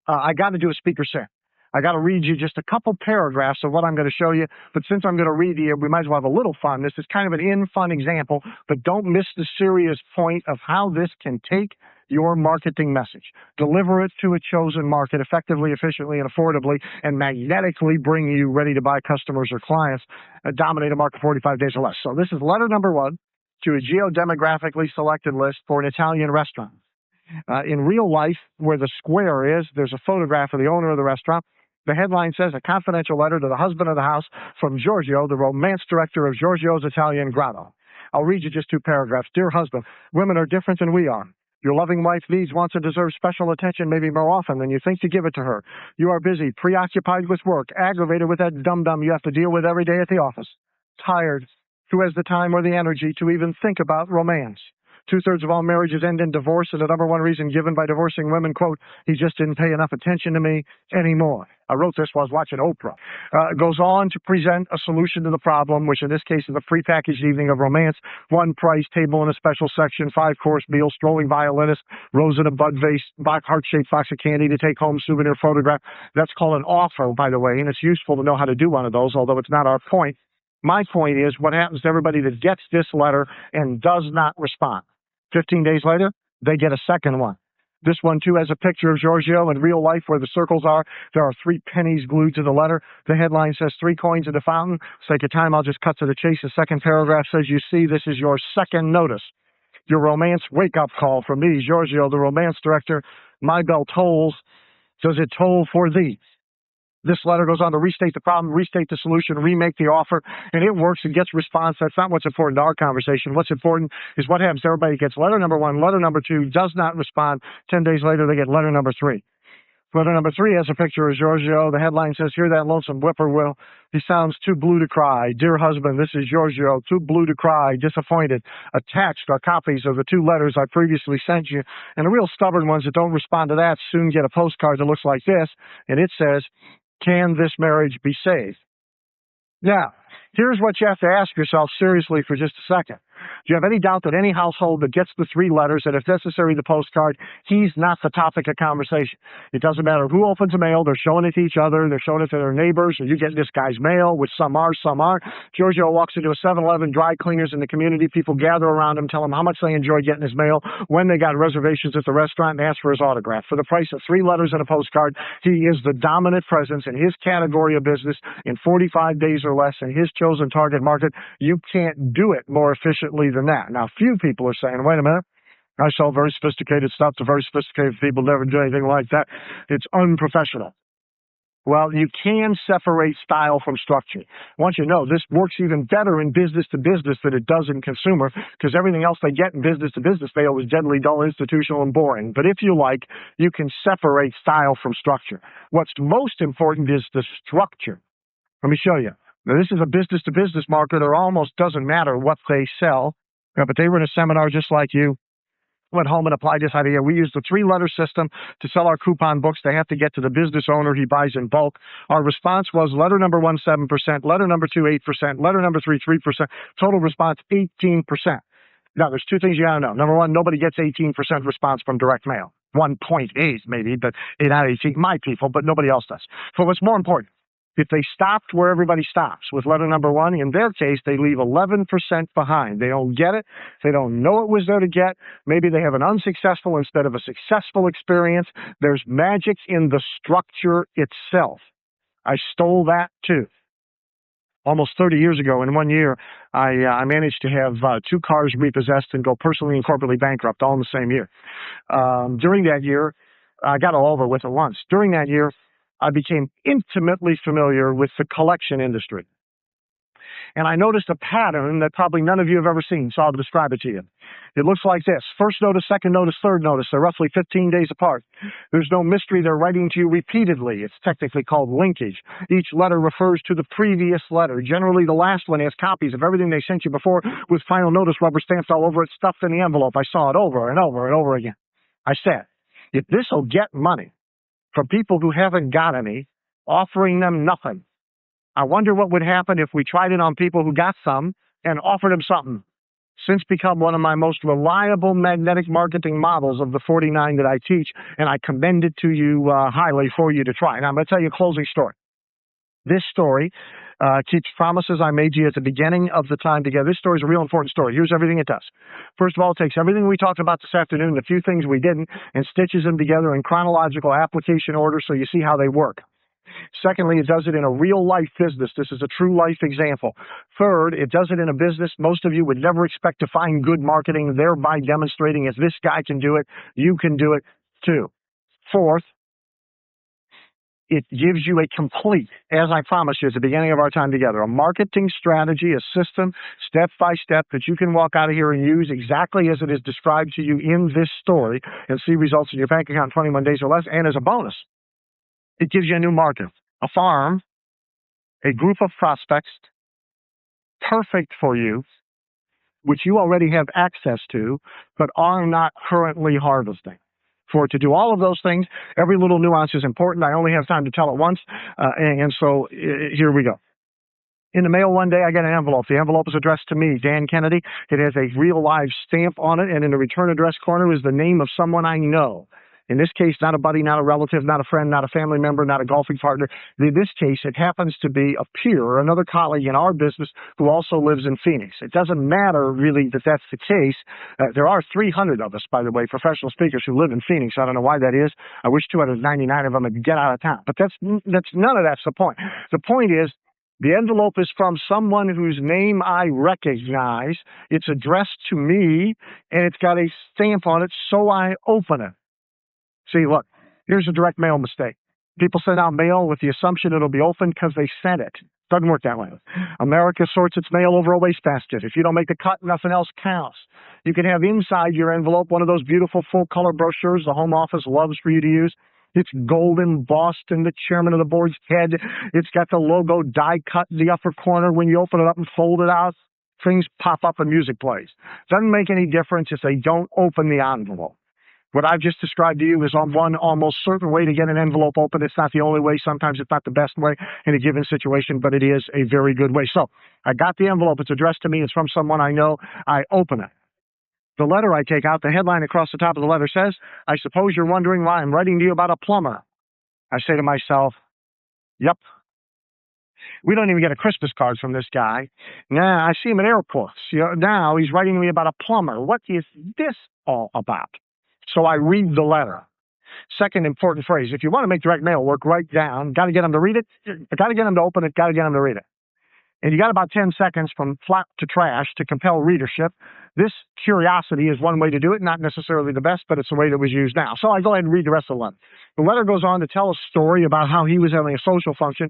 I got to do a speaker set. I got to read you just a couple paragraphs of what I'm going to show you. But since I'm going to read you, we might as well have a little fun. This is kind of an fun example, but don't miss the serious point of how this can take your marketing message, deliver it to a chosen market effectively, efficiently, and affordably, and magnetically bring you ready-to-buy customers or clients, dominate a market 45 days or less. So this is letter number 1 to a geodemographically selected list for an Italian restaurant. In real life, where the square is, there's a photograph of the owner of the restaurant. The headline says, a confidential letter to the husband of the house from Giorgio, the romance director of Giorgio's Italian Grotto. I'll read you just 2 paragraphs. Dear husband, women are different than we are. Your loving wife needs, wants, and deserves special attention maybe more often than you think to give it to her. You are busy, preoccupied with work, aggravated with that dum-dum you have to deal with every day at the office. Tired. Who has the time or the energy to even think about romance? 2/3 of all marriages end in divorce, and the number 1 reason given by divorcing women, quote, he just didn't pay enough attention to me anymore. I wrote this while I was watching Oprah. Goes on to present a solution to the problem, which in this case is a prepackaged evening of romance, 1 price, table in a special section, 5-course meal, strolling violinist, rose in a bud vase, heart-shaped box of candy to take home, souvenir photograph. That's called an offer, by the way, and it's useful to know how to do one of those, although it's not our point. My point is what happens to everybody that gets this letter and does not respond. 15 days later, they get a second one. This one, too, has a picture of Giorgio in real life where the circles are. There are 3 pennies glued to the letter. The headline says 3 coins in the fountain. For sake of time, I'll just cut to the chase. The second paragraph says, you see, this is your second notice. Your romance wake-up call from me, Giorgio, the romance director. My bell tolls. Does it toll for thee? This letter goes on to restate the problem, restate the solution, remake the offer, and it works and gets response. That's not what's important to our conversation. What's important is what happens to everybody gets letter number 1, letter number 2, does not respond. 10 days later, they get letter number 3. Letter number 3 has a picture of Giorgio. The headline says, hear that lonesome whippoorwill. He sounds too blue to cry. Dear husband, this is Giorgio, too blue to cry, disappointed. Attached are copies of the 2 letters I previously sent you. And the real stubborn ones that don't respond to that soon get a postcard that looks like this. And it says, can this marriage be saved? Now, here's what you have to ask yourself seriously for just a second. Do you have any doubt that any household that gets the 3 letters, and if necessary, the postcard, he's not the topic of conversation? It doesn't matter who opens the mail. They're showing it to each other. They're showing it to their neighbors. Or you get this guy's mail, which some are, some aren't. Giorgio walks into a 7-Eleven, dry cleaners in the community. People gather around him, tell him how much they enjoy getting his mail, when they got reservations at the restaurant, and ask for his autograph. For the price of 3 letters and a postcard, he is the dominant presence in his category of business in 45 days or less in his chosen target market. You can't do it more efficiently than that. Now, few people are saying, wait a minute, I sell very sophisticated stuff to very sophisticated people, never do anything like that. It's unprofessional. Well, you can separate style from structure. I want you to know this works even better in business to business than it does in consumer, because everything else they get in business to business mail is deadly dull, institutional, and boring. But if you like, you can separate style from structure. What's most important is the structure. Let me show you. Now, this is a business to business marketer. Almost doesn't matter what they sell. But they were in a seminar just like you, went home and applied this idea. We used the 3-letter system to sell our coupon books. They have to get to the business owner. He buys in bulk. Our response was letter number 1, 7%, letter number 2, 8%, letter number 3, 3%, total response, 18%. Now, there's 2 things you got to know. Number 1, nobody gets 18% response from direct mail. 1.8 maybe, but not 18. My people, but nobody else does. So what's more important? If they stopped where everybody stops with letter number one, in their case, they leave 11% behind. They don't get it. They don't know it was there to get. Maybe they have an unsuccessful instead of a successful experience. There's magic in the structure itself. I stole that too. Almost 30 years ago, in 1 year, I managed to have 2 cars repossessed and go personally and corporately bankrupt all in the same year. During that year, I got it all over with at once. During that year, I became intimately familiar with the collection industry. And I noticed a pattern that probably none of you have ever seen, so I'll describe it to you. It looks like this. First notice, second notice, third notice. They're roughly 15 days apart. There's no mystery. They're writing to you repeatedly. It's technically called linkage. Each letter refers to the previous letter. Generally, the last one has copies of everything they sent you before with final notice rubber stamps all over it, stuffed in the envelope. I saw it over and over and over again. I said, if this will get money from people who haven't got any, offering them nothing, I wonder what would happen if we tried it on people who got some and offered them something. Since become one of my most reliable magnetic marketing models of the 49 that I teach, and I commend it to you highly for you to try. Now, I'm going to tell you a closing story. This story keeps promises I made you at the beginning of the time together. This story is a real important story. Here's everything it does. First of all, it takes everything we talked about this afternoon, the few things we didn't, and stitches them together in chronological application order so you see how they work. Secondly, it does it in a real-life business. This is a true-life example. Third, it does it in a business most of you would never expect to find good marketing, thereby demonstrating if this guy can do it, you can do it too. Fourth, it gives you a complete, as I promised you at the beginning of our time together, a marketing strategy, a system, step by step, that you can walk out of here and use exactly as it is described to you in this story and see results in your bank account in 21 days or less. And as a bonus, it gives you a new market, a farm, a group of prospects perfect for you, which you already have access to, but are not currently harvesting. For it to do all of those things, every little nuance is important. I only have time to tell it once, and so here we go. In the mail one day, I get an envelope. The envelope is addressed to me, Dan Kennedy. It has a real live stamp on it, and in the return address corner is the name of someone I know. In this case, not a buddy, not a relative, not a friend, not a family member, not a golfing partner. In this case, it happens to be a peer or another colleague in our business who also lives in Phoenix. It doesn't matter really that that's the case. There are 300 of us, by the way, professional speakers who live in Phoenix. I don't know why that is. I wish 299 of them would get out of town. But that's none of that's the point. The point is, the envelope is from someone whose name I recognize. It's addressed to me, and it's got a stamp on it, so I open it. See, look, here's a direct mail mistake. People send out mail with the assumption it'll be opened because they sent it. Doesn't work that way. America sorts its mail over a wastebasket. If you don't make the cut, nothing else counts. You can have inside your envelope one of those beautiful full-color brochures the Home Office loves for you to use. It's gold embossed in the chairman of the board's head. It's got the logo die cut in the upper corner. When you open it up and fold it out, things pop up and music plays. Doesn't make any difference if they don't open the envelope. What I've just described to you is on one almost certain way to get an envelope open. It's not the only way. Sometimes it's not the best way in a given situation, but it is a very good way. So I got the envelope. It's addressed to me. It's from someone I know. I open it. The letter I take out, the headline across the top of the letter says, "I suppose you're wondering why I'm writing to you about a plumber." I say to myself, yep. We don't even get a Christmas card from this guy. Nah, I see him at airports. Now he's writing to me about a plumber. What is this all about? So I read the letter. Second important phrase, if you want to make direct mail work, write down, got to get them to read it, got to get them to open it, got to get them to read it. And you got about 10 seconds from flap to trash to compel readership. This curiosity is one way to do it, not necessarily the best, but it's the way that was used now. So I go ahead and read the rest of the letter. The letter goes on to tell a story about how he was having a social function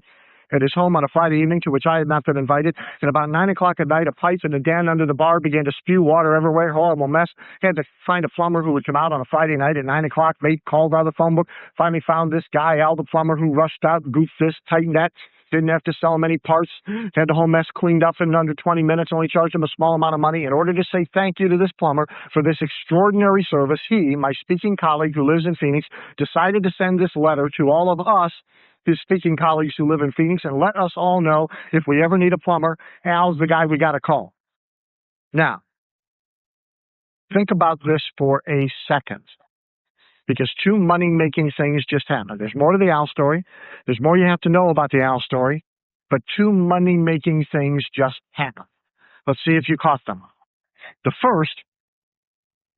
at his home on a Friday evening to which I had not been invited. And about 9 o'clock at night, a pipe in the den under the bar began to spew water everywhere. Horrible mess. Had to find a plumber who would come out on a Friday night at 9 o'clock. Mate called out of the phone book. Finally found this guy, Al the plumber, who rushed out, goofed this, tightened that. Didn't have to sell him any parts. Had the whole mess cleaned up in under 20 minutes. Only charged him a small amount of money. In order to say thank you to this plumber for this extraordinary service, he, my speaking colleague who lives in Phoenix, decided to send this letter to all of us, his speaking colleagues who live in Phoenix, and let us all know if we ever need a plumber, Al's the guy we got to call. Now, think about this for a second. because two money-making things just happened. There's more to the owl story. There's more you have to know about the owl story, but two money-making things just happened. Let's see if you caught them. The first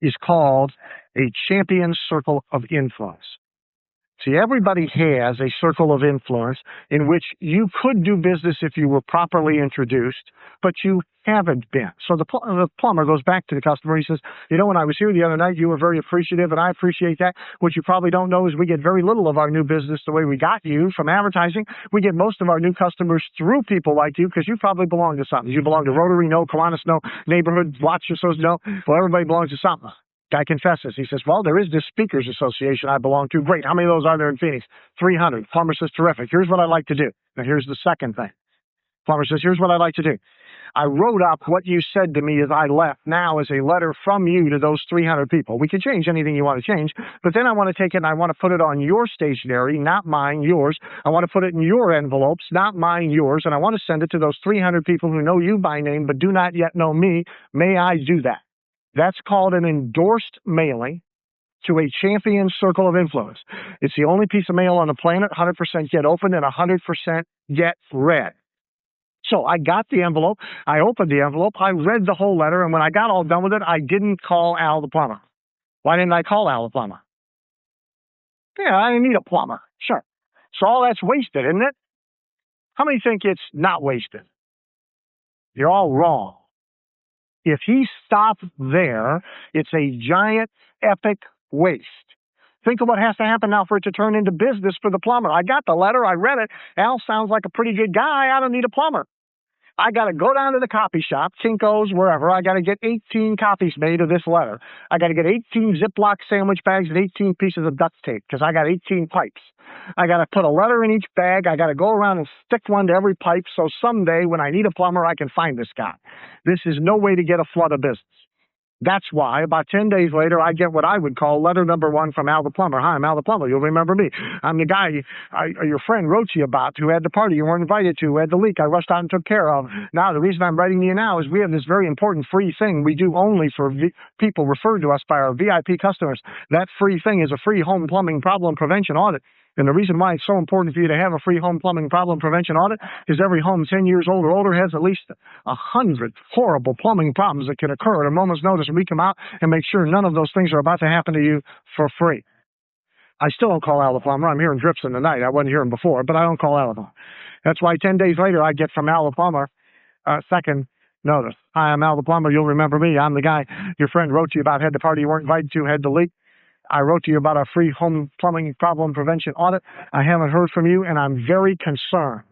is called a champion circle of influence. See, everybody has a circle of influence in which you could do business if you were properly introduced, but you haven't been. So the plumber goes back to the customer. He says, you know, when I was here the other night, you were very appreciative, and I appreciate that. What you probably don't know is we get very little of our new business the way we got you from advertising. We get most of our new customers through people like you because you probably belong to something. You belong to Rotary, no. Kiwanis, no. Neighborhood Watch Association, no. Well, everybody belongs to something. Guy confesses. He says, well, there is this speakers association I belong to. Great. How many of those are there in Phoenix? 300. Plumber says, terrific. Here's what I'd like to do. Now, here's the second thing. Plumber says, here's what I'd like to do. I wrote up what you said to me as I left now as a letter from you to those 300 people. We can change anything you want to change, but then I want to take it and I want to put it on your stationery, not mine, yours. I want to put it in your envelopes, not mine, yours, and I want to send it to those 300 people who know you by name but do not yet know me. May I do that? That's called an endorsed mailing to a champion circle of influence. It's the only piece of mail on the planet 100% get opened and 100% get read. So I got the envelope, I opened the envelope, I read the whole letter, and when I got all done with it, I didn't call Al the plumber. Why didn't I call Al the plumber? Yeah, I didn't need a plumber. Sure. So all that's wasted, isn't it? How many think it's not wasted? You're all wrong. If he stopped there, it's a giant, epic waste. Think of what has to happen now for it to turn into business for the plumber. I got the letter. I read it. Al sounds like a pretty good guy. I don't need a plumber. I got to go down to the copy shop, Kinko's, wherever. I got to get 18 copies made of this letter. I got to get 18 Ziploc sandwich bags and 18 pieces of duct tape because I got 18 pipes. I got to put a letter in each bag. I got to go around and stick one to every pipe so someday when I need a plumber, I can find this guy. This is no way to get a flood of business. That's why about 10 days later, I get what I would call letter number 1 from Al the plumber. Hi, I'm Al the plumber. You'll remember me. I'm the guy your friend wrote to you about who had the party you weren't invited to, who had the leak I rushed out and took care of. Now, the reason I'm writing to you now is we have this very important free thing we do only for people referred to us by our VIP customers. That free thing is a free home plumbing problem prevention audit. And the reason why it's so important for you to have a free home plumbing problem prevention audit is every home 10 years old or older has at least 100 horrible plumbing problems that can occur at a moment's notice, and we come out and make sure none of those things are about to happen to you for free. I still don't call Al the plumber. I'm hearing drips in the night. I wasn't hearing before, but I don't call Al the plumber. That's why 10 days later I get from Al the plumber second notice. Hi, I'm Al the plumber. You'll remember me. I'm the guy your friend wrote to you about, had the party you weren't invited to, had the leak. I wrote to you about our free home plumbing problem prevention audit. I haven't heard from you, and I'm very concerned.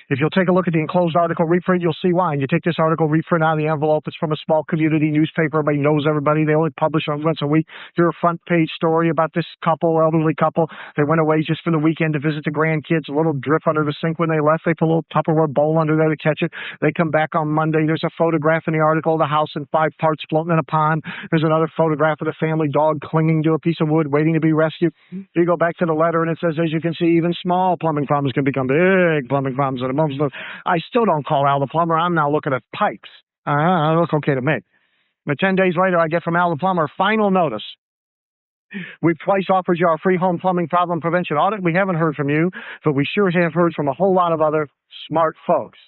If you'll take a look at the enclosed article reprint, you'll see why. And you take this article reprint out of the envelope. It's from a small community newspaper. Everybody knows everybody. They only publish on once a week. Here's a front page story about this couple, elderly couple. They went away just for the weekend to visit the grandkids. A little drip under the sink when they left. They put a little Tupperware bowl under there to catch it. They come back on Monday. There's a photograph in the article of the house in 5 parts floating in a pond. There's another photograph of the family dog clinging to a piece of wood, waiting to be rescued. You go back to the letter, and it says, as you can see, even small plumbing problems can become big plumbing problems at a moment's notice. I still don't call Al the plumber. I'm now looking at pipes. Look okay to me. But 10 days later, I get from Al the plumber final notice. We've twice offered you our free home plumbing problem prevention audit. We haven't heard from you, but we sure have heard from a whole lot of other smart folks.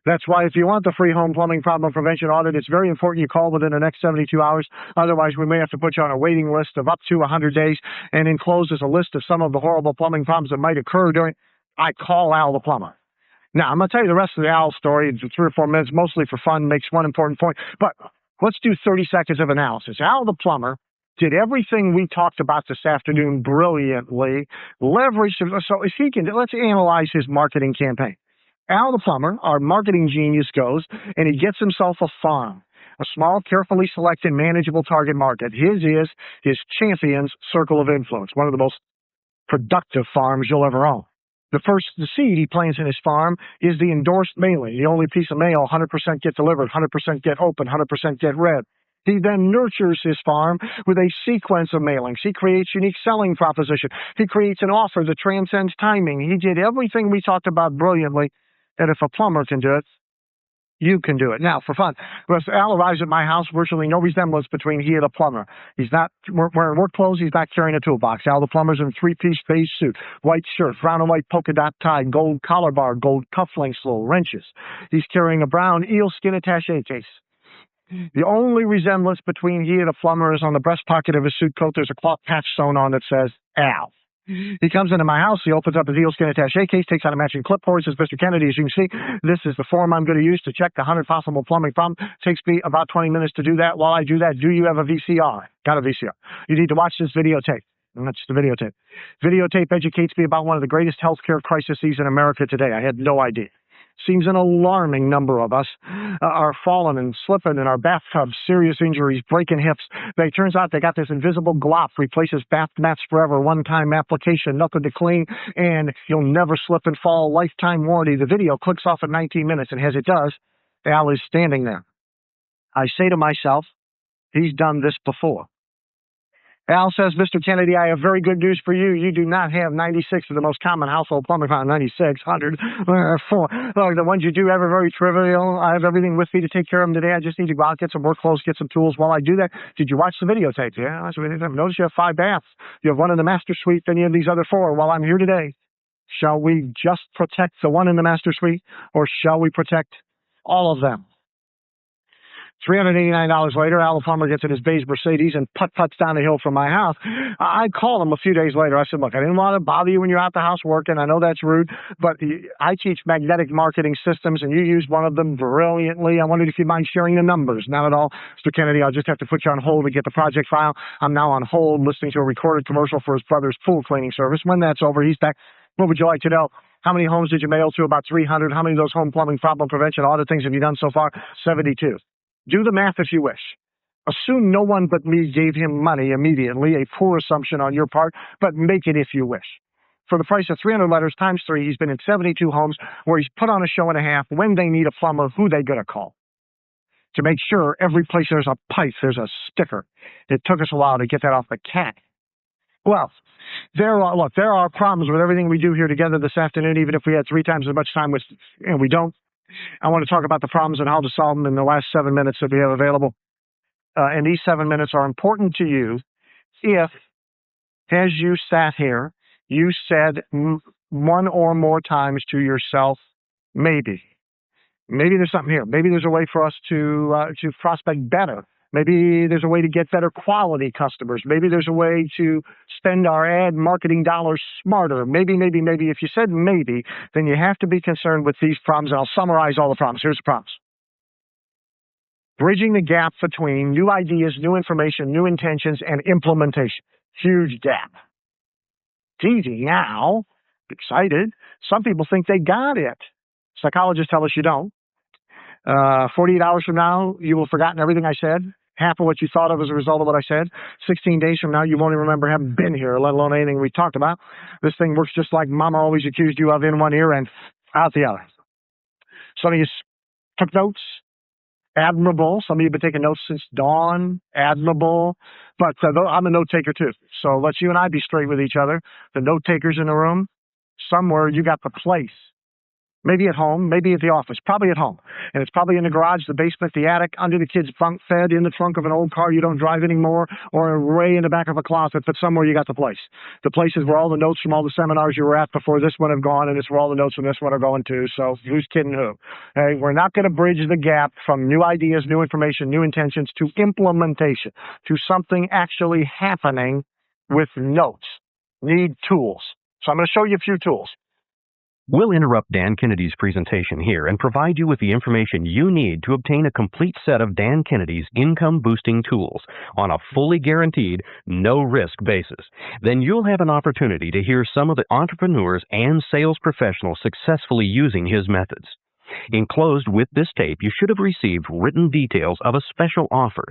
That's why if you want the free home plumbing problem prevention audit, it's very important you call within the next 72 hours. Otherwise, we may have to put you on a waiting list of up to 100 days. And enclosed is a list of some of the horrible plumbing problems that might occur during. I call Al the plumber. Now, I'm going to tell you the rest of the Al story in 3 or 4 minutes, mostly for fun, makes one important point. But let's do 30 seconds of analysis. Al the plumber did everything we talked about this afternoon brilliantly. Leverage, so if he can, let's analyze his marketing campaign. Al the plumber, our marketing genius, goes and he gets himself a farm, a small, carefully selected, manageable target market. His is his champion's circle of influence, one of the most productive farms you'll ever own. The seed he plants in his farm is the endorsed mailing, the only piece of mail 100% get delivered, 100% get open, 100% get read. He then nurtures his farm with a sequence of mailings. He creates unique selling proposition. He creates an offer that transcends timing. He did everything we talked about brilliantly, and if a plumber can do it, You can do it. Now, for fun, Al arrives at my house, virtually no resemblance between he and the plumber. He's not wearing work clothes. He's not carrying a toolbox. Al, the plumber's in a three-piece beige suit, white shirt, brown and white polka dot tie, gold collar bar, gold cufflinks, little wrenches. He's carrying a brown eelskin attaché case. The only resemblance between he and the plumber is on the breast pocket of his suit coat. There's a cloth patch sewn on that says Al. He comes into my house, he opens up his eelskin attaché case, takes out a matching clipboard, says, Mr. Kennedy, as you can see, this is the form I'm going to use to check the 100 possible plumbing problems. Takes me about 20 minutes to do that. While I do that, do you have a VCR? Got a VCR. You need to watch this videotape. And that's the videotape. Videotape educates me about one of the greatest healthcare crises in America today. I had no idea. Seems an alarming number of us are falling and slipping in our bathtubs, serious injuries, breaking hips. But it turns out they got this invisible glop, replaces bath mats forever, one-time application, nothing to clean, and you'll never slip and fall, lifetime warranty. The video clicks off at 19 minutes, and as it does, Al is standing there. I say to myself, he's done this before. Al says, Mr. Kennedy, I have very good news for you. You do not have 96 of the most common household plumbing problems, 96, 100, 4. Look, the ones you do have are very trivial. I have everything with me to take care of them today. I just need to go out, get some work clothes, get some tools. While I do that, did you watch the videotape? Yeah, I watched the videotape. Notice you have 5 baths. You have one in the master suite, then you have these other 4. While I'm here today, shall we just protect the one in the master suite, or shall we protect all of them? $389 later, Al the plumber gets in his beige Mercedes and putt-putts down the hill from my house. I called him a few days later. I said, look, I didn't want to bother you when you're out the house working. I know that's rude, but I teach magnetic marketing systems, and you use one of them brilliantly. I wondered if you'd mind sharing the numbers. Not at all. Mr. Kennedy, I'll just have to put you on hold to get the project file. I'm now on hold listening to a recorded commercial for his brother's pool cleaning service. When that's over, he's back. What would you like to know? How many homes did you mail to? About 300. How many of those home plumbing problem prevention audit things have you done so far? 72. Do the math if you wish. Assume no one but me gave him money immediately, a poor assumption on your part, but make it if you wish. For the price of 300 letters times 3, he's been in 72 homes where he's put on a show and a half when they need a plumber, who they going to call. To make sure every place there's a pipe, there's a sticker. It took us a while to get that off the cat. Well, there are problems with everything we do here together this afternoon, even if we had 3 times as much time, and we don't. I want to talk about the problems and how to solve them in the last 7 minutes that we have available. And these 7 minutes are important to you if, as you sat here, you said one or more times to yourself, maybe. Maybe there's something here. Maybe there's a way for us to prospect better. Maybe there's a way to get better quality customers. Maybe there's a way to spend our ad marketing dollars smarter. Maybe. If you said maybe, then you have to be concerned with these problems. And I'll summarize all the problems. Here's the problems. Bridging the gap between new ideas, new information, new intentions, and implementation. Huge gap. It's easy now. Excited. Some people think they got it. Psychologists tell us you don't. 48 hours from now, you will have forgotten everything I said. Half of what you thought of as a result of what I said. 16 days from now, you won't even remember having been here, let alone anything we talked about. This thing works just like Mama always accused you of, in one ear and out the other. Some of you took notes. Admirable. Some of you have been taking notes since dawn. Admirable. But I'm a note taker too. So let's you and I be straight with each other. The note takers in the room, somewhere you got the place. Maybe at home, maybe at the office, probably at home. And it's probably in the garage, the basement, the attic, under the kid's bunk bed, in the trunk of an old car you don't drive anymore, or way in the back of a closet, but somewhere you got the place. The place is where all the notes from all the seminars you were at before this one have gone, and it's where all the notes from this one are going to. So who's kidding who? Hey, we're not going to bridge the gap from new ideas, new information, new intentions to implementation, to something actually happening with notes. Need tools. So I'm going to show you a few tools. We'll interrupt Dan Kennedy's presentation here and provide you with the information you need to obtain a complete set of Dan Kennedy's income-boosting tools on a fully guaranteed, no-risk basis. Then you'll have an opportunity to hear some of the entrepreneurs and sales professionals successfully using his methods. Enclosed with this tape, you should have received written details of a special offer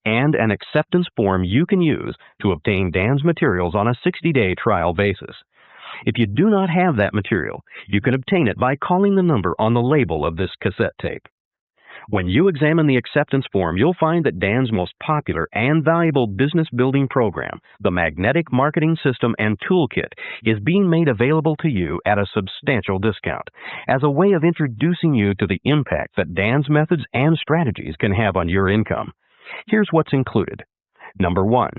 and an acceptance form you can use to obtain Dan's materials on a 60-day trial basis. If you do not have that material, you can obtain it by calling the number on the label of this cassette tape. When you examine the acceptance form, you'll find that Dan's most popular and valuable business building program, the Magnetic Marketing System and Toolkit, is being made available to you at a substantial discount as a way of introducing you to the impact that Dan's methods and strategies can have on your income. Here's what's included. Number 1,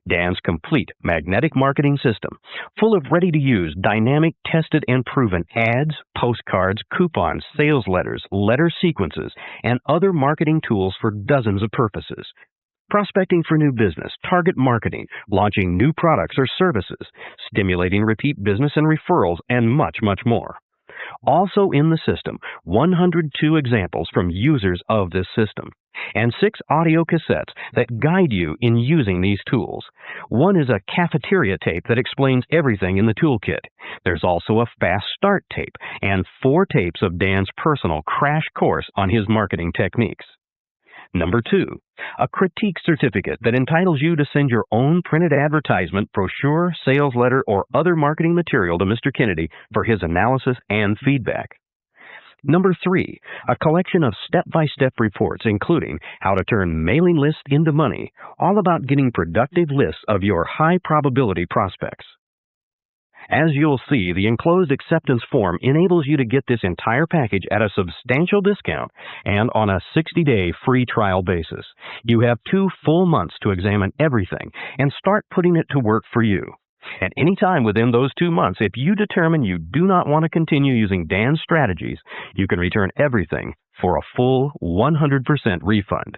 Dan's complete magnetic marketing system, full of ready-to-use, dynamic, tested, and proven ads, postcards, coupons, sales letters, letter sequences, and other marketing tools for dozens of purposes. Prospecting for new business, target marketing, launching new products or services, stimulating repeat business and referrals, and much, much more. Also in the system, 102 examples from users of this system, and 6 audio cassettes that guide you in using these tools. One is a cafeteria tape that explains everything in the toolkit. There's also a fast start tape and 4 tapes of Dan's personal crash course on his marketing techniques. Number 2, a critique certificate that entitles you to send your own printed advertisement, brochure, sales letter, or other marketing material to Mr. Kennedy for his analysis and feedback. Number 3, a collection of step-by-step reports including how to turn mailing lists into money, all about getting productive lists of your high-probability prospects. As you'll see, the enclosed acceptance form enables you to get this entire package at a substantial discount and on a 60-day free trial basis. You have 2 full months to examine everything and start putting it to work for you. At any time within those 2 months, if you determine you do not want to continue using Dan's strategies, you can return everything for a full 100% refund.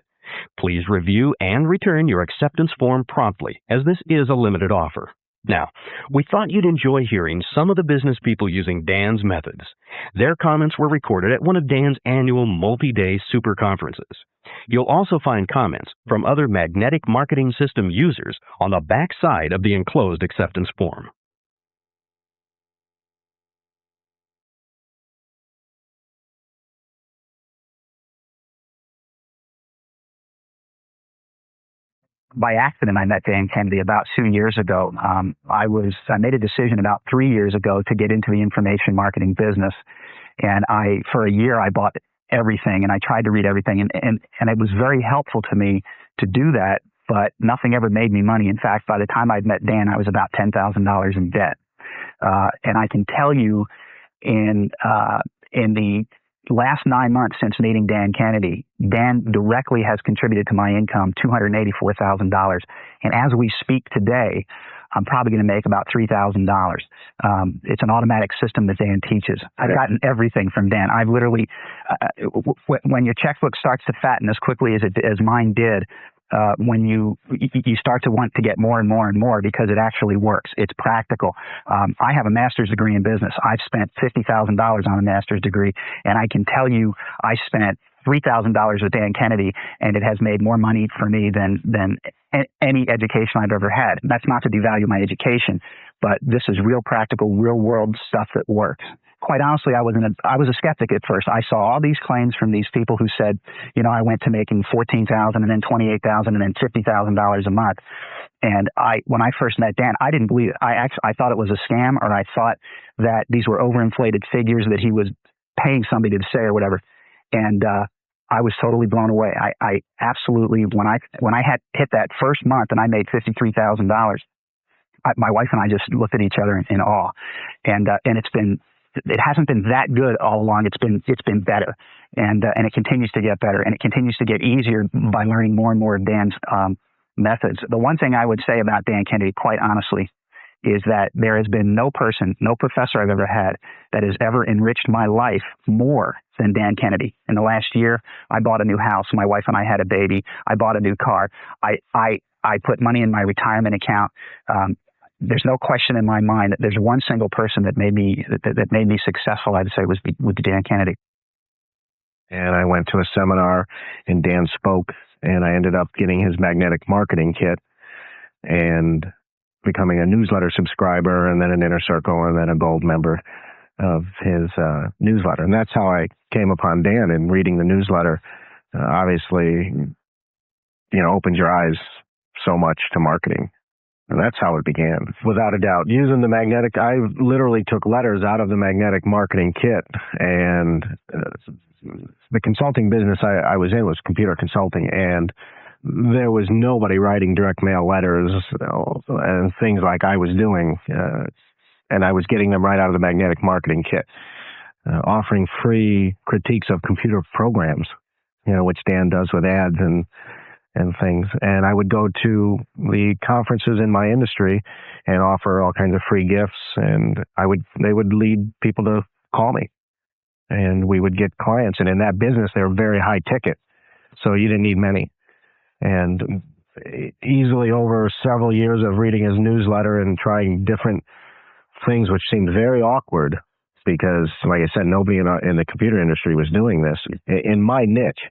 Please review and return your acceptance form promptly, as this is a limited offer. Now, we thought you'd enjoy hearing some of the business people using Dan's methods. Their comments were recorded at one of Dan's annual multi-day super conferences. You'll also find comments from other Magnetic Marketing System users on the back side of the enclosed acceptance form. By accident, I met Dan Kennedy about 2 years ago. I made a decision about 3 years ago to get into the information marketing business. And for a year, I bought everything and I tried to read everything. And it was very helpful to me to do that, but nothing ever made me money. In fact, by the time I'd met Dan, I was about $10,000 in debt. And I can tell you in the last 9 months since meeting Dan Kennedy, Dan directly has contributed to my income $284,000. And as we speak today, I'm probably going to make about $3,000. It's an automatic system that Dan teaches. I've gotten everything from Dan. I've literally, when your checkbook starts to fatten as quickly as mine did, when you start to want to get more and more and more because it actually works. It's practical. I have a master's degree in business. I've spent $50,000 on a master's degree, and I can tell you I spent $3,000 with Dan Kennedy, and it has made more money for me than any education I've ever had. That's not to devalue my education, but this is real practical, real world stuff that works. Quite honestly, I was a skeptic at first. I saw all these claims from these people who said, I went to making $14,000 and then $28,000 and then $50,000 a month. And when I first met Dan, I didn't believe it. I thought it was a scam, or I thought that these were overinflated figures that he was paying somebody to say or whatever. And I was totally blown away. I absolutely, when I had hit that first month and I made $53,000, my wife and I just looked at each other in awe. And it hasn't been that good all along. It's been better, and it continues to get better, and it continues to get easier by learning more and more of Dan's methods. The one thing I would say about Dan Kennedy, quite honestly, is that there has been no professor I've ever had that has ever enriched my life more than Dan Kennedy. In the last year, I bought a new house. My wife and I had a baby. I bought a new car. I put money in my retirement account. There's no question in my mind that there's one single person that made me successful, I'd say, was Dan Kennedy. And I went to a seminar and Dan spoke, and I ended up getting his magnetic marketing kit and becoming a newsletter subscriber, and then an inner circle, and then a gold member of his newsletter. And that's how I came upon Dan, and reading the newsletter obviously, opens your eyes so much to marketing. And that's how it began, without a doubt. Using the magnetic, I literally took letters out of the magnetic marketing kit. And the consulting business I was in was computer consulting. And there was nobody writing direct mail letters and things like I was doing. And I was getting them right out of the magnetic marketing kit, offering free critiques of computer programs, which Dan does with ads and things. And I would go to the conferences in my industry and offer all kinds of free gifts. And they would lead people to call me, and we would get clients. And in that business, they were very high ticket, so you didn't need many. And easily over several years of reading his newsletter and trying different things, which seemed very awkward because, like I said, nobody in the computer industry was doing this. In my niche,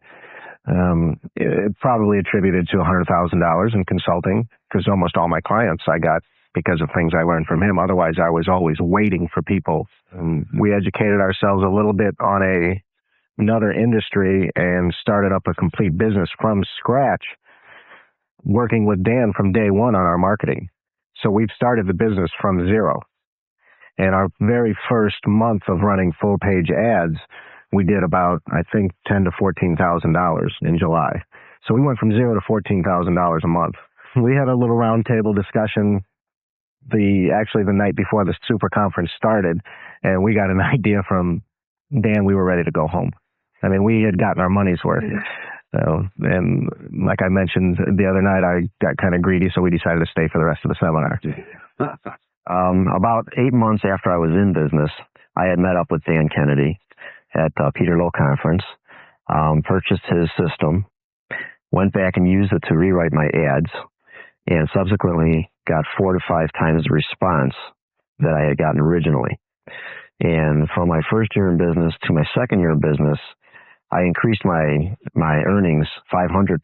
it probably attributed to $100,000 in consulting, because almost all my clients I got because of things I learned from him. Otherwise, I was always waiting for people. We educated ourselves a little bit on another industry and started up a complete business from scratch, working with Dan from day one on our marketing. So we've started the business from zero. And our very first month of running full page ads, we did about, I think, $10,000 to $14,000 in July. So we went from $0 to $14,000 a month. We had a little roundtable discussion actually the night before the super conference started, and we got an idea from Dan. We were ready to go home. I mean, we had gotten our money's worth. So, and like I mentioned the other night, I got kind of greedy, so we decided to stay for the rest of the seminar. About 8 months after I was in business, I had met up with Dan Kennedy at Peter Lowe conference, purchased his system, went back and used it to rewrite my ads, and subsequently got 4 to 5 times the response that I had gotten originally. And from my first year in business to my second year in business, I increased my earnings 500%.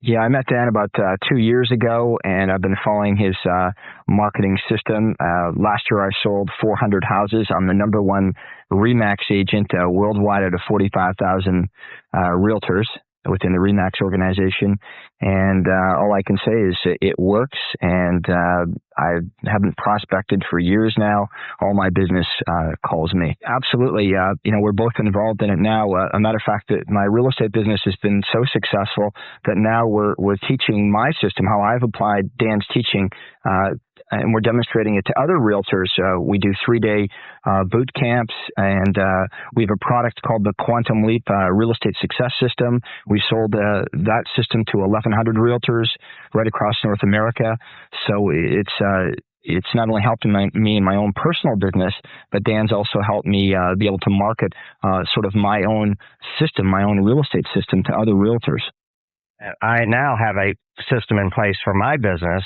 Yeah, I met Dan about 2 years ago, and I've been following his marketing system. Last year, I sold 400 houses. I'm the number one RE/MAX agent worldwide out of 45,000 realtors within the RE/MAX organization. And all I can say is it works, and I haven't prospected for years now. All my business calls me. Absolutely. We're both involved in it now. A matter of fact, that my real estate business has been so successful that now we're teaching my system, how I've applied Dan's teaching, and we're demonstrating it to other realtors. We do 3-day boot camps, and we have a product called the Quantum Leap Real Estate Success System. We sold that system to 1,100 realtors right across North America. So it's not only helped me in my own personal business, but Dan's also helped me be able to market sort of my own system, my own real estate system to other realtors. I now have a system in place for my business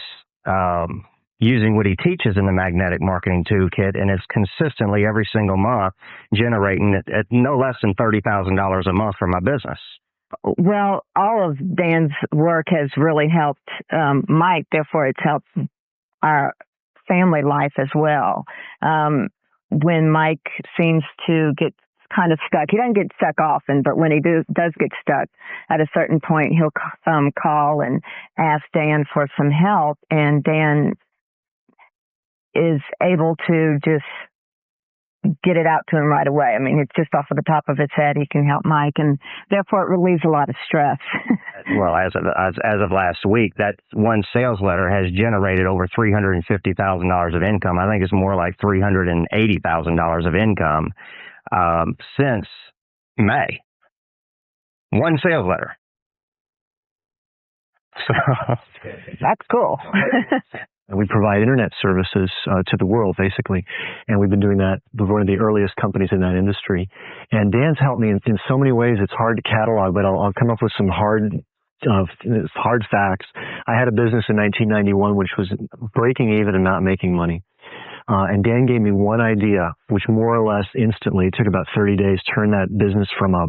using what he teaches in the Magnetic Marketing Toolkit, and it's consistently every single month generating at no less than $30,000 a month for my business. Well, all of Dan's work has really helped Mike. Therefore, it's helped our family life as well. When Mike seems to get kind of stuck, he doesn't get stuck often, but when he does get stuck, at a certain point, he'll call and ask Dan for some help, and Dan is able to just get it out to him right away. I mean, it's just off of the top of his head. He can help Mike, and therefore it relieves a lot of stress. Well, as of last week, that one sales letter has generated over $350,000 of income. I think it's more like $380,000 of income since May. One sales letter. So That's cool. We provide internet services to the world, basically, and we've been doing that. We're one of the earliest companies in that industry. And Dan's helped me in so many ways. It's hard to catalog, but I'll come up with some hard facts. I had a business in 1991 which was breaking even and not making money. And Dan gave me one idea, which more or less instantly, it took about 30 days, turned that business from a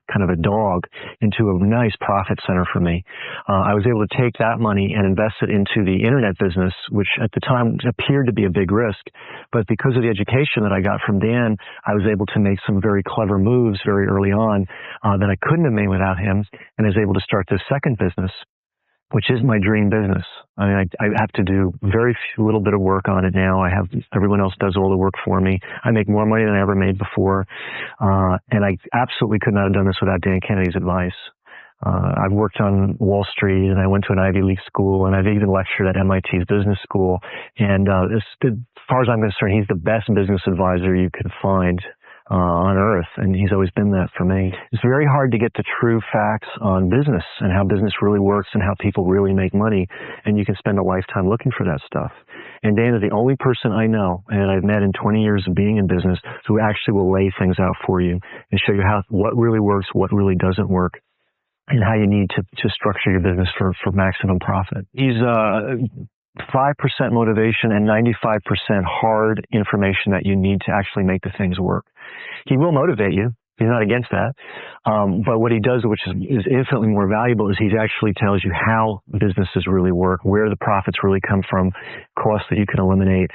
kind of a dog into a nice profit center for me. I was able to take that money and invest it into the internet business, which at the time appeared to be a big risk. But because of the education that I got from Dan, I was able to make some very clever moves very early on that I couldn't have made without him, and I was able to start this second business. which is my dream business. I mean, I have to do little bit of work on it now. Everyone else does all the work for me. I make more money than I ever made before. And I absolutely could not have done this without Dan Kennedy's advice. I've worked on Wall Street, and I went to an Ivy League school, and I've even lectured at MIT's business school. And as far as I'm concerned, he's the best business advisor you could find on earth, and he's always been that for me. It's very hard to get the true facts on business and how business really works and how people really make money, and you can spend a lifetime looking for that stuff. And Dan is the only person I know, and I've met in 20 years of being in business, who actually will lay things out for you and show you what really works, what really doesn't work, and how you need to structure your business for maximum profit. He's 5% motivation and 95% hard information that you need to actually make the things work. He will motivate you. He's not against that. But what he does, which is infinitely more valuable, is he actually tells you how businesses really work, where the profits really come from, costs that you can eliminate,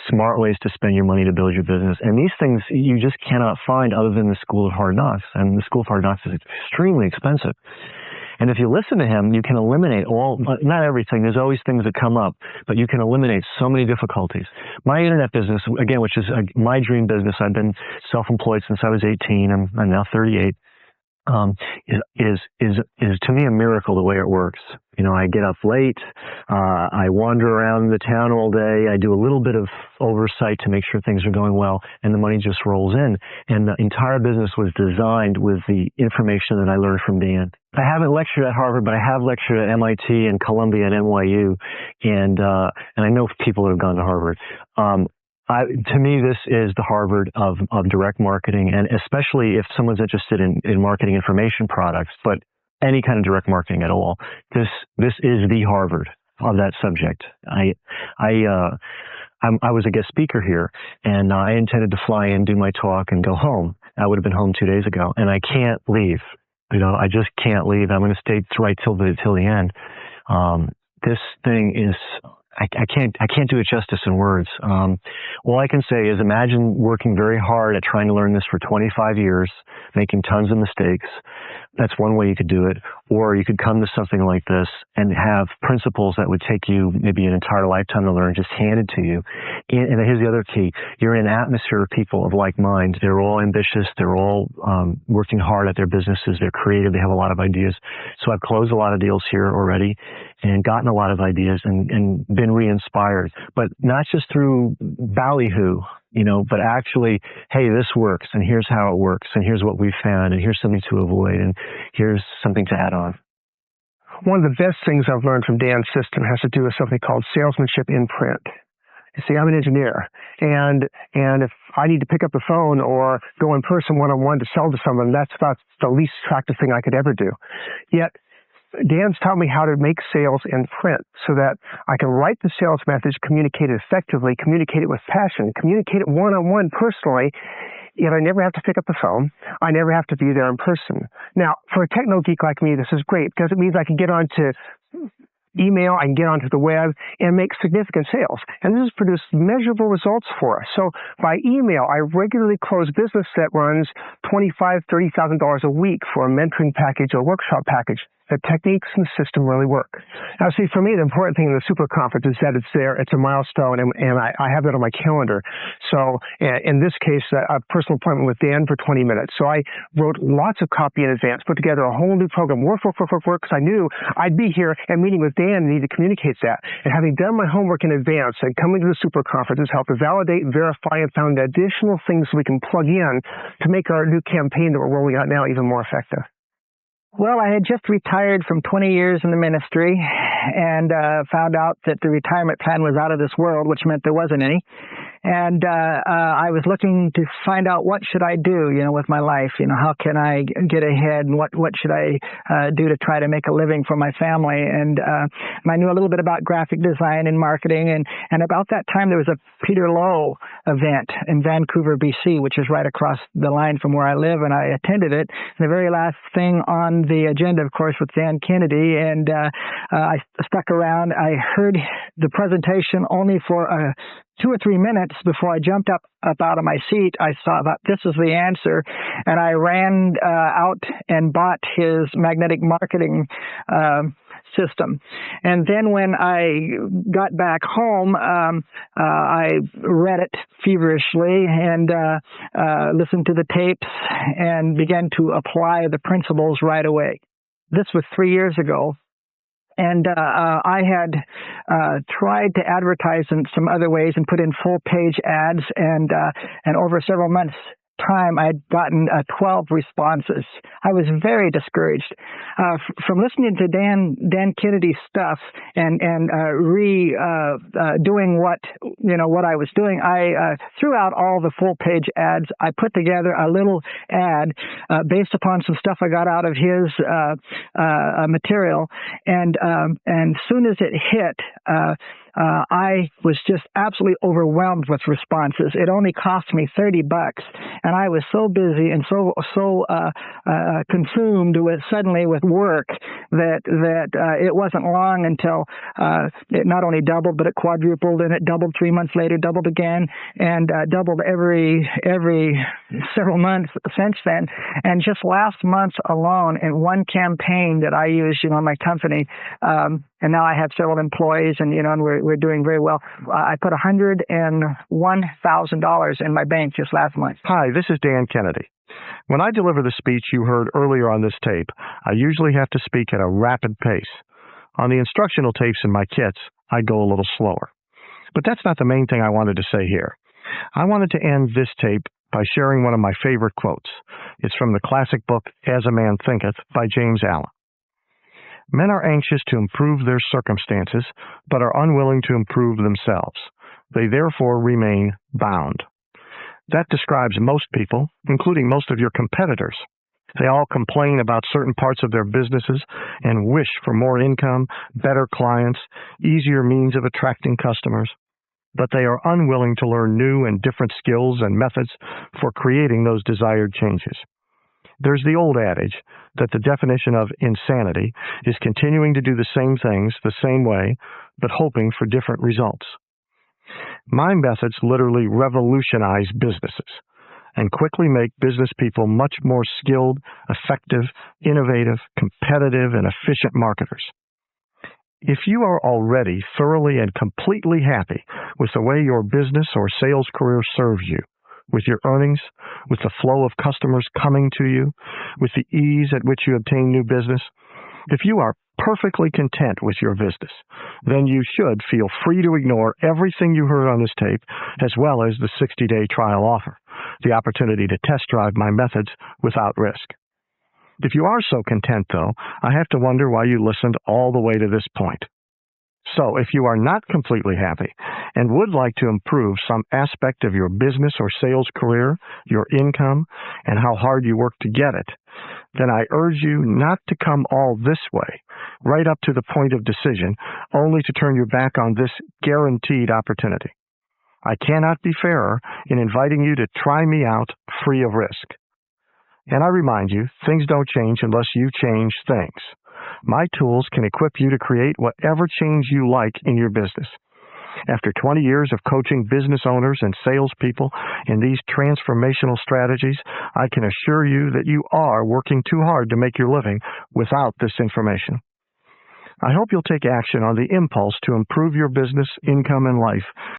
smart ways to spend your money to build your business. And these things you just cannot find other than the School of Hard Knocks. And the School of Hard Knocks is extremely expensive. And if you listen to him, you can eliminate not everything. There's always things that come up, but you can eliminate so many difficulties. My internet business, again, which is my dream business, I've been self-employed since I was 18. I'm now 38. Is to me a miracle the way it works. You know, I get up late, I wander around the town all day, I do a little bit of oversight to make sure things are going well, and the money just rolls in. And the entire business was designed with the information that I learned from Dan. I haven't lectured at Harvard, but I have lectured at MIT and Columbia and NYU, and I know people that have gone to Harvard. To me, this is the Harvard of direct marketing, and especially if someone's interested in marketing information products, but any kind of direct marketing at all. This is the Harvard of that subject. I was a guest speaker here, and I intended to fly in, do my talk, and go home. I would have been home 2 days ago, and I can't leave. You know, I just can't leave. I'm going to stay right till the end. This thing is. I can't do it justice in words. All I can say is imagine working very hard at trying to learn this for 25 years, making tons of mistakes. That's one way you could do it. Or you could come to something like this and have principles that would take you maybe an entire lifetime to learn just handed to you. And here's the other key. You're in an atmosphere of people of like mind. They're all ambitious. They're all working hard at their businesses. They're creative. They have a lot of ideas. So I've closed a lot of deals here already and gotten a lot of ideas and been re-inspired. But not just through ballyhoo, you know, but actually, hey, this works, and here's how it works, and here's what we found, and here's something to avoid, and here's something to add on. One of the best things I've learned from Dan's system has to do with something called salesmanship in print. You see, I'm an engineer, and if I need to pick up the phone or go in person one-on-one to sell to someone, that's about the least attractive thing I could ever do. Yet, Dan's taught me how to make sales in print so that I can write the sales message, communicate it effectively, communicate it with passion, communicate it one-on-one personally, yet I never have to pick up the phone. I never have to be there in person. Now, for a techno geek like me, this is great because it means I can get onto email, I can get onto the web and make significant sales. And this has produced measurable results for us. So by email, I regularly close business that runs $25,000, $30,000 a week for a mentoring package or workshop package. The techniques and the system really work. Now, see, for me, the important thing in the super conference is that it's there. It's a milestone, and I have that on my calendar. So in this case, a personal appointment with Dan for 20 minutes. So I wrote lots of copy in advance, put together a whole new program, work, because I knew I'd be here and meeting with Dan and need to communicate that. And having done my homework in advance and coming to the super conference has helped to validate and verify and found additional things we can plug in to make our new campaign that we're rolling out now even more effective. Well, I had just retired from 20 years in the ministry and found out that the retirement plan was out of this world, which meant there wasn't any. And I was looking to find out what should I do, you know, with my life. You know, how can I get ahead, and what should I do to try to make a living for my family? And I knew a little bit about graphic design and marketing. And about that time, there was a Peter Lowe event in Vancouver, BC, which is right across the line from where I live. And I attended it. And the very last thing on the agenda, of course, was Dan Kennedy. And I stuck around. I heard the presentation only for 2 or 3 minutes before I jumped up out of my seat. I saw that this is the answer, and I ran out and bought his magnetic marketing system. And then when I got back home, I read it feverishly and listened to the tapes and began to apply the principles right away. This was 3 years ago. And I had tried to advertise in some other ways and put in full-page ads, and over several months' time, I had gotten 12 responses. I was very discouraged from listening to Dan Kennedy's stuff and doing what I was doing. I threw out all the full-page ads. I put together a little ad based upon some stuff I got out of his material, and soon as it hit, I was just absolutely overwhelmed with responses. It only cost me $30, and I was so busy and so consumed suddenly with work that it wasn't long until it not only doubled, but it quadrupled, and it doubled 3 months later, doubled again, and doubled every several months since then. And just last month alone, in one campaign that I used, in my company, and now I have several employees, and we're doing very well. I put $101,000 in my bank just last month. Hi, this is Dan Kennedy. When I deliver the speech you heard earlier on this tape, I usually have to speak at a rapid pace. On the instructional tapes in my kits, I go a little slower. But that's not the main thing I wanted to say here. I wanted to end this tape by sharing one of my favorite quotes. It's from the classic book, As a Man Thinketh, by James Allen. Men are anxious to improve their circumstances, but are unwilling to improve themselves. They therefore remain bound. That describes most people, including most of your competitors. They all complain about certain parts of their businesses and wish for more income, better clients, easier means of attracting customers. But they are unwilling to learn new and different skills and methods for creating those desired changes. There's the old adage that the definition of insanity is continuing to do the same things the same way, but hoping for different results. My methods literally revolutionize businesses and quickly make business people much more skilled, effective, innovative, competitive, and efficient marketers. If you are already thoroughly and completely happy with the way your business or sales career serves you, with your earnings, with the flow of customers coming to you, with the ease at which you obtain new business, if you are perfectly content with your business, then you should feel free to ignore everything you heard on this tape, as well as the 60-day trial offer, the opportunity to test drive my methods without risk. If you are so content, though, I have to wonder why you listened all the way to this point. So, if you are not completely happy and would like to improve some aspect of your business or sales career, your income, and how hard you work to get it, then I urge you not to come all this way, right up to the point of decision, only to turn your back on this guaranteed opportunity. I cannot be fairer in inviting you to try me out free of risk. And I remind you, things don't change unless you change things. My tools can equip you to create whatever change you like in your business. After 20 years of coaching business owners and salespeople in these transformational strategies, I can assure you that you are working too hard to make your living without this information. I hope you'll take action on the impulse to improve your business, income, and life